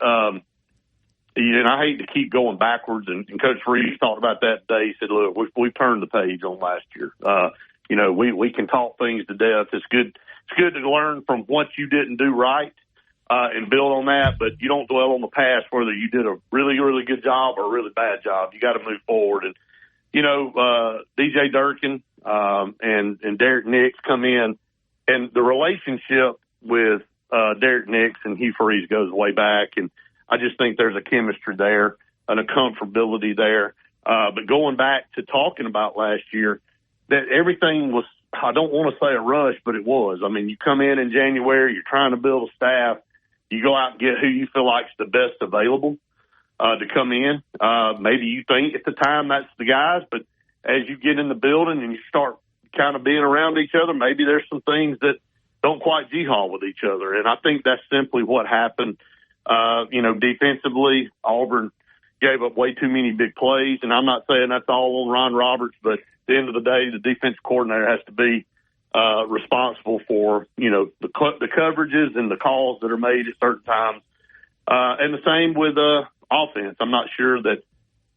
And I hate to keep going backwards, and Coach Freeze talked about that today. He said, look, we've turned the page on last year. We can talk things to death. It's good to learn from what you didn't do right and build on that, but you don't dwell on the past, whether you did a really, really good job or a really bad job. You got to move forward. And, DJ Durkin and Derek Nix come in, and the relationship with Derek Nix and Hugh Freeze goes way back, and I just think there's a chemistry there and a comfortability there. But going back to talking about last year, that everything was, I don't want to say a rush, but it was. I mean, you come in January, you're trying to build a staff. You go out and get who you feel like is the best available to come in. Maybe you think at the time that's the guys, but as you get in the building and you start kind of being around each other, maybe there's some things that don't quite G-haul with each other. And I think that's simply what happened. Defensively, Auburn gave up way too many big plays, and I'm not saying that's all on Ron Roberts, but at the end of the day, the defense coordinator has to be responsible for, the coverages and the calls that are made at certain times. And the same with offense. I'm not sure that,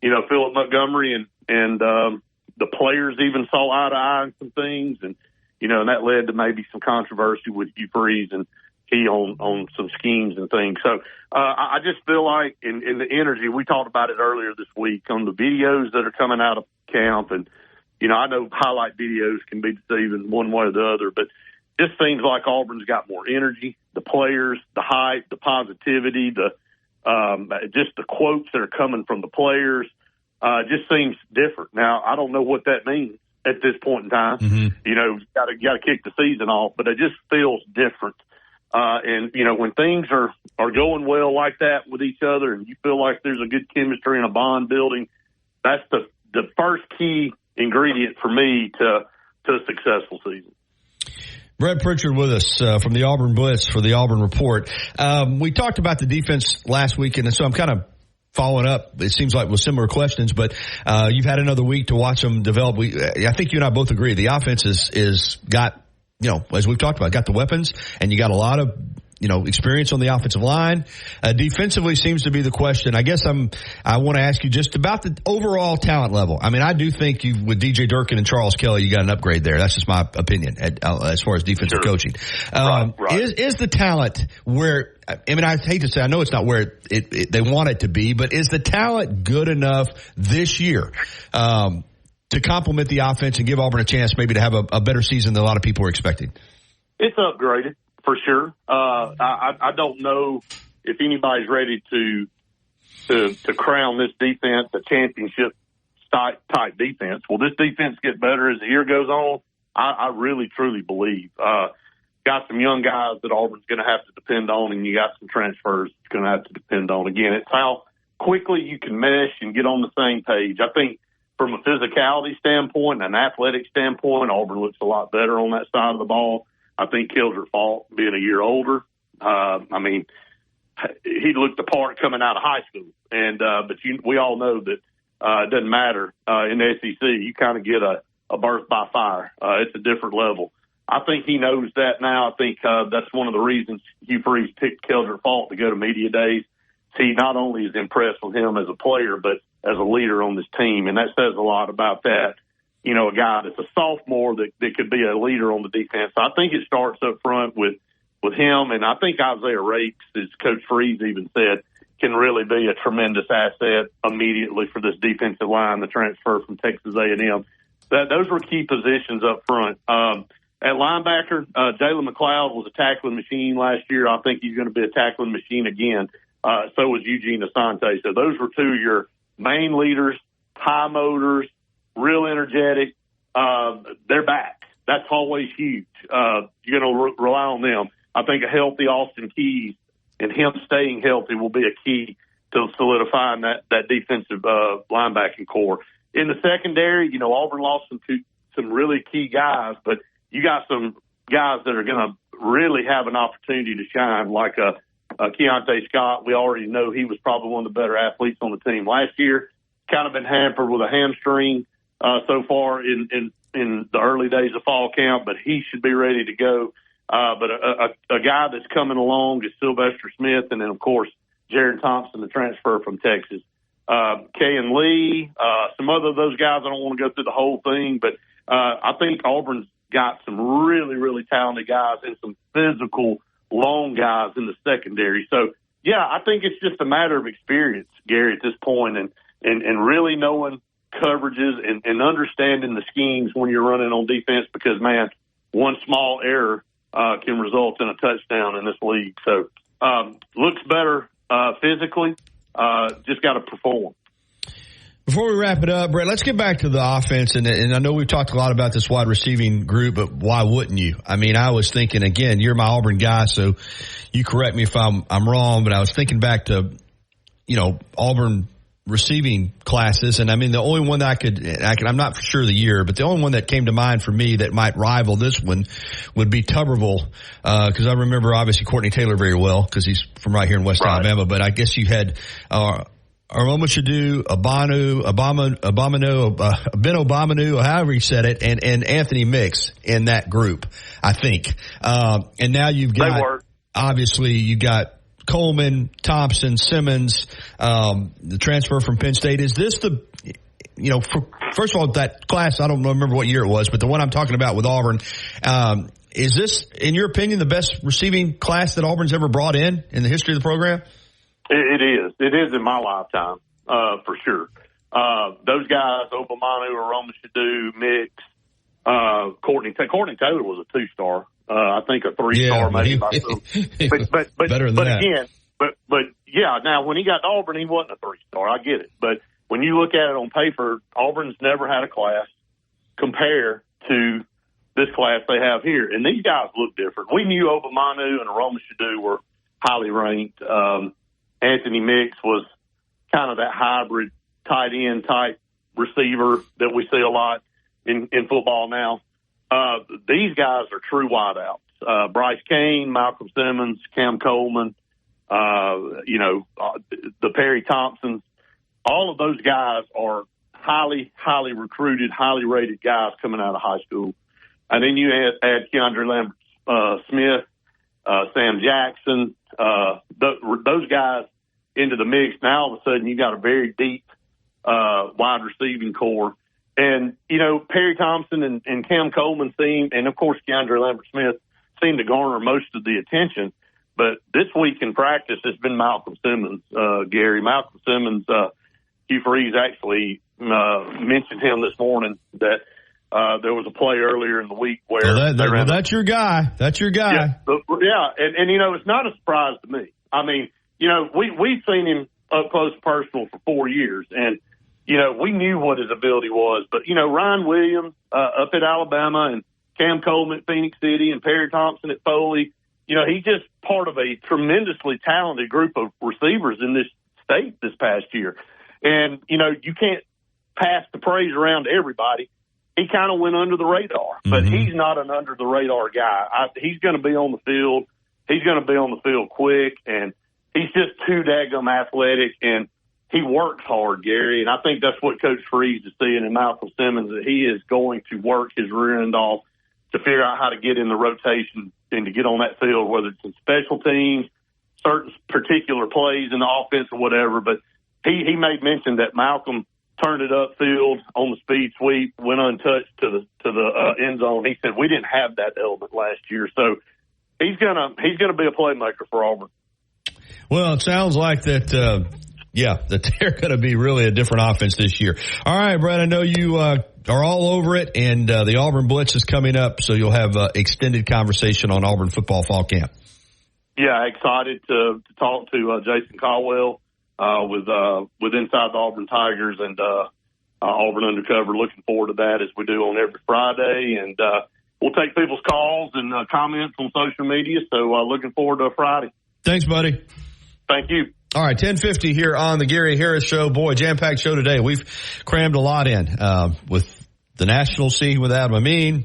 Philip Montgomery and the players even saw eye to eye on some things, and that led to maybe some controversy with Hugh Freeze and he on some schemes and things. So I just feel like in the energy, we talked about it earlier this week on the videos that are coming out of camp, and I know highlight videos can be deceiving one way or the other, but just seems like Auburn's got more energy. The players, the hype, the positivity, just the quotes that are coming from the players, just seems different. Now, I don't know what that means at this point in time. Mm-hmm. You got to kick the season off, but it just feels different. And when things are going well like that with each other, and you feel like there's a good chemistry and a bond building, that's the first key ingredient for me to a successful season. Brett Pritchard with us from the Auburn Blitz for the Auburn Report. We talked about the defense last week, and so I'm kind of following up, it seems like, with similar questions, but you've had another week to watch them develop. I think you and I both agree the offense is got, as we've talked about, got the weapons, and you got a lot of experience on the offensive line. Defensively seems to be the question. I guess I want to ask you just about the overall talent level. I mean, I do think with DJ Durkin and Charles Kelly, you got an upgrade there. That's just my opinion as far as defensive coaching. Right. Is the talent where, I hate to say, I know it's not where they want it to be, but is the talent good enough this year to complement the offense and give Auburn a chance maybe to have a better season than a lot of people are expecting? It's upgraded. For sure. I don't know if anybody's ready to crown this defense a championship type defense. Will this defense get better as the year goes on? I really, truly believe. Got some young guys that Auburn's going to have to depend on, and you got some transfers it's going to have to depend on. Again, it's how quickly you can mesh and get on the same page. I think from a physicality standpoint and an athletic standpoint, Auburn looks a lot better on that side of the ball. I think Kildrett Faulk, being a year older, he looked the part coming out of high school. And but we all know that it doesn't matter in the SEC. You kind of get a birth by fire. It's a different level. I think he knows that now. I think that's one of the reasons Hugh Freeze picked Kildrett Faulk to go to media days. He not only is impressed with him as a player, but as a leader on this team, and that says a lot about that. A guy that's a sophomore that could be a leader on the defense. I think it starts up front with him, and I think Isaiah Rakes, as Coach Freeze even said, can really be a tremendous asset immediately for this defensive line, the transfer from Texas A&M. Those were key positions up front. At linebacker, Jalen McLeod was a tackling machine last year. I think he's going to be a tackling machine again. So was Eugene Asante. So those were two of your main leaders, high motors, real energetic. They're back. That's always huge. You're going to rely on them. I think a healthy Austin Keys and him staying healthy will be a key to solidifying that defensive linebacking core. In the secondary, Auburn lost some really key guys, but you got some guys that are going to really have an opportunity to shine, like Keontae Scott. We already know he was probably one of the better athletes on the team last year. Kind of been hampered with a hamstring so far in the early days of fall camp, but he should be ready to go. But a guy that's coming along is Sylvester Smith, and then, of course, Jared Thompson, the transfer from Texas. Kayan Lee, some other of those guys, I don't want to go through the whole thing, but I think Auburn's got some really, really talented guys and some physical, long guys in the secondary. So, yeah, I think it's just a matter of experience, Gary, at this point, and really knowing coverages and understanding the schemes when you're running on defense, because, man, one small error can result in a touchdown in this league. So looks better physically, just got to perform. Before we wrap it up, Brett, let's get back to the offense. And I know we've talked a lot about this wide receiving group, but why wouldn't you? I mean, I was thinking, again, you're my Auburn guy, so you correct me if I'm wrong, but I was thinking back to, Auburn receiving classes. And I mean, the only one that I'm not for sure the year, but the only one that came to mind for me that might rival this one would be Tuberville. Cause I remember obviously Courtney Taylor very well because he's from right here in West Alabama, but I guess you had, Aroma Shadu, Ben Obamanu, however you said it, and Anthony Mix in that group, I think. And now you've got, obviously you got Coleman, Thompson, Simmons, the transfer from Penn State. Is this first of all, that class, I don't remember what year it was, but the one I'm talking about with Auburn, is this, in your opinion, the best receiving class that Auburn's ever brought in the history of the program? It is. It is in my lifetime, for sure. Those guys, Obamanu, Aroma Shadu, Mix, Courtney Taylor was a 2-star. I think a 3-star maybe. But better than that. Again, yeah, now when he got to Auburn, he wasn't a 3-star. I get it. But when you look at it on paper, Auburn's never had a class compare to this class they have here. And these guys look different. We knew Obamanu and Aroma Shadu were highly ranked. Anthony Mix was kind of that hybrid tight end type receiver that we see a lot in football now. These guys are true wideouts. Bryce Cain, Malcolm Simmons, Cam Coleman, the Perry Thompsons, all of those guys are highly, highly recruited, highly rated guys coming out of high school. And then you add Keandre Lambert-Smith, Sam Jackson, those guys into the mix. Now all of a sudden you got a very deep wide receiving core. And, Perry Thompson and Cam Coleman and of course Keandre Lambert-Smith seem to garner most of the attention. But this week in practice, it's been Malcolm Simmons, Gary. Malcolm Simmons, Hugh Freeze actually mentioned him this morning that there was a play earlier in the week where that's your guy. That's your guy. Yeah. And it's not a surprise to me. I mean, we've seen him up close and personal for 4 years, and we knew what his ability was. But Ryan Williams up at Alabama, and Cam Coleman at Phoenix City, and Perry Thompson at Foley. He's just part of a tremendously talented group of receivers in this state this past year. And, you can't pass the praise around to everybody. He kind of went under the radar, but he's not an under the radar guy. He's going to be on the field. He's going to be on the field quick, and he's just too daggum athletic, and he works hard, Gary. And I think that's what Coach Freeze is seeing in Malcolm Simmons, that he is going to work his rear end off to figure out how to get in the rotation and to get on that field, whether it's in special teams, certain particular plays in the offense or whatever. But he made mention that Malcolm turned it upfield on the speed sweep, went untouched to the end zone. He said we didn't have that element last year, so he's gonna be a playmaker for Auburn. Well, it sounds like that. That they're going to be really a different offense this year. All right, Brett, I know you are all over it, and the Auburn Blitz is coming up, so you'll have extended conversation on Auburn football fall camp. Yeah, excited to talk to Jason Caldwell with Inside the Auburn Tigers and Auburn Undercover. Looking forward to that as we do on every Friday, and we'll take people's calls and comments on social media, so looking forward to a Friday. Thanks, buddy. Thank you. All right, 10:50 here on the Gary Harris Show. Boy, jam-packed show today. We've crammed a lot in with the national scene with Adam Amin,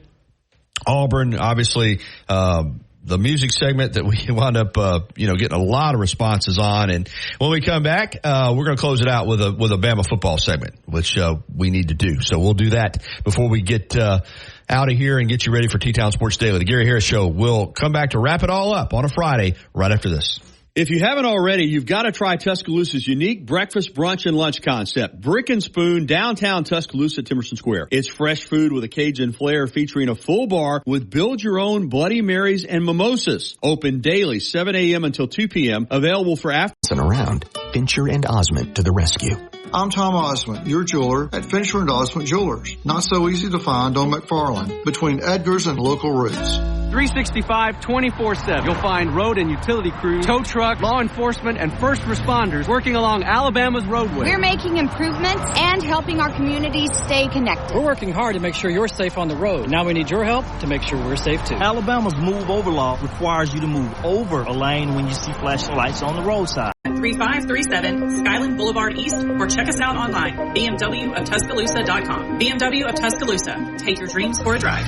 Auburn, obviously the music segment that we wound up getting a lot of responses on. And when we come back, we're going to close it out with a Bama football segment, which we need to do. So we'll do that before we get out of here and get you ready for T-Town Sports Daily. The Gary Harris Show will come back to wrap it all up on a Friday right after this. If you haven't already, you've got to try Tuscaloosa's unique breakfast, brunch, and lunch concept. Brick and Spoon, downtown Tuscaloosa, Timerson Square. It's fresh food with a Cajun flair featuring a full bar with build-your-own Bloody Marys and mimosas. Open daily, 7 a.m. until 2 p.m. Available for after. And around, Fincher and Osmond to the rescue. I'm Tom Osmond, your jeweler at Fincher and Osmond Jewelers. Not so easy to find on McFarland, between Edgar's and Local Roots. 365, 24/7. You'll find road and utility crews, tow truck, law enforcement, and first responders working along Alabama's roadway. We're making improvements and helping our communities stay connected. We're working hard to make sure you're safe on the road. Now we need your help to make sure we're safe too. Alabama's move over law requires you to move over a lane when you see flashing lights on the roadside. 3537 Skyland Boulevard East, or check us out online, bmwoftuscaloosa.com. BMW of Tuscaloosa. Take your dreams for a drive.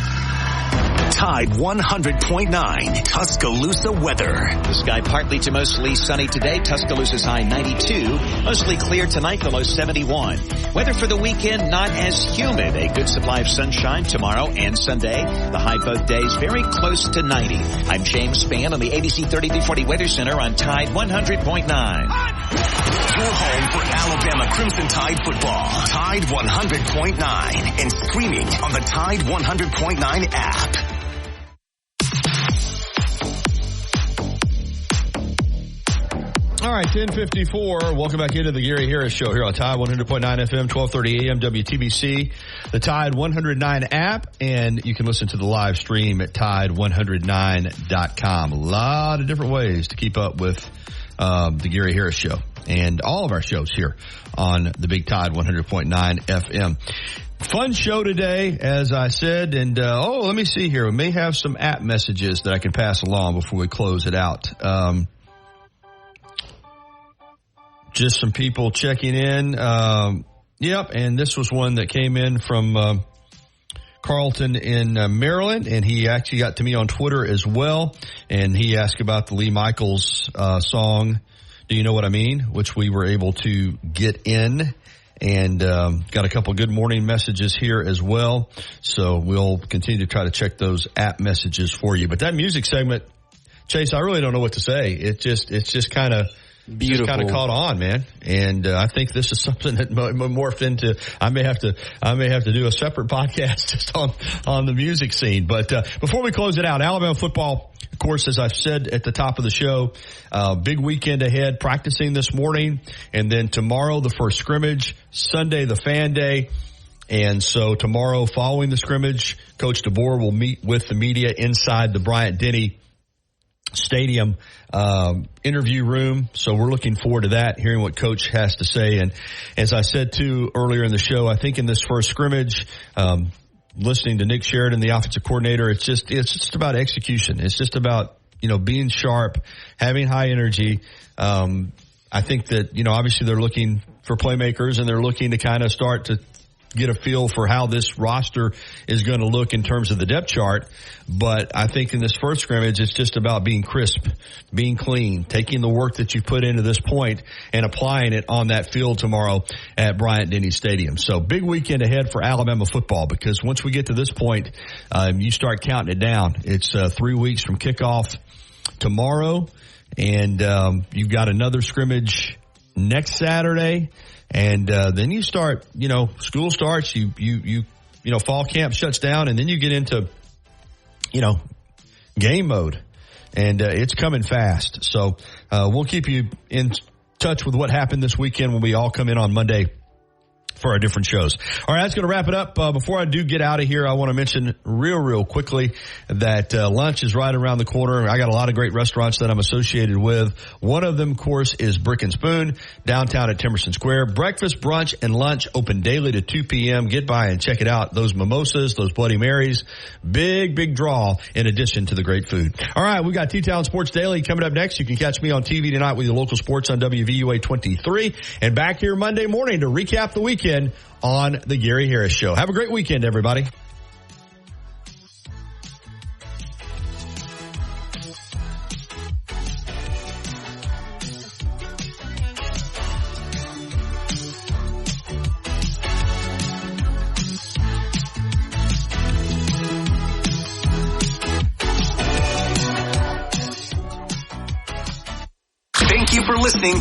Tide 100.9 Tuscaloosa weather. The sky partly to mostly sunny today. Tuscaloosa's high 92. Mostly clear tonight, the low 71. Weather for the weekend, not as humid. A good supply of sunshine tomorrow and Sunday. The high both days very close to 90. I'm James Spann on the ABC 3340 Weather Center on Tide 100.9. Your home for Alabama Crimson Tide football. Tide 100.9 and streaming on the Tide 100.9 app. All right, 10:54. Welcome back into the Gary Harris Show here on Tide 100.9 FM, 1230 AM, WTBC, the Tide 109 app, and you can listen to the live stream at Tide109.com. A lot of different ways to keep up with the Gary Harris Show and all of our shows here on the Big Tide 100.9 FM. Fun show today, as I said, and let me see here. We may have some app messages that I can pass along before we close it out. Just some people checking in. Yep, and this was one that came in from Carlton in Maryland, and he actually got to me on Twitter as well, and he asked about the Lee Michaels song, Do You Know What I Mean?, which we were able to get in, and got a couple good morning messages here as well, so we'll continue to try to check those app messages for you. But that music segment, Chase, I really don't know what to say. It's just kind of beautiful. Just kind of caught on, man. And I think this is something that morphed into. I may have to do a separate podcast just on the music scene. But before we close it out, Alabama football, of course, as I've said at the top of the show, big weekend ahead. Practicing this morning, and then tomorrow the first scrimmage. Sunday the fan day. And so tomorrow, following the scrimmage, Coach DeBoer will meet with the media inside the Bryant-Denny Stadium interview room. So we're looking forward to that, hearing what Coach has to say. And as I said too earlier in the show, I think in this first scrimmage, listening to Nick Sheridan, the offensive coordinator, it's just about execution. It's just about, being sharp, having high energy. I think that, obviously they're looking for playmakers, and they're looking to kind of start to get a feel for how this roster is going to look in terms of the depth chart. But I think in this first scrimmage, it's just about being crisp, being clean, taking the work that you've put into this point and applying it on that field tomorrow at Bryant-Denny Stadium. So big weekend ahead for Alabama football, because once we get to this point, you start counting it down. It's 3 weeks from kickoff tomorrow, and you've got another scrimmage next Saturday. And then you start, school starts, you fall camp shuts down, and then you get into, game mode. And it's coming fast. So we'll keep you in touch with what happened this weekend when we all come in on Monday for our different shows. All right, that's going to wrap it up. Before I do get out of here, I want to mention real quickly that lunch is right around the corner. I got a lot of great restaurants that I'm associated with. One of them, of course, is Brick and Spoon downtown at Temerson Square. Breakfast, brunch, and lunch open daily to 2 p.m. Get by and check it out. Those mimosas, those Bloody Marys, big draw in addition to the great food. All right, we got T-Town Sports Daily coming up next. You can catch me on TV tonight with your local sports on WVUA 23, and back here Monday morning to recap the weekend on the Gary Harris Show. Have a great weekend, everybody. Thank you for listening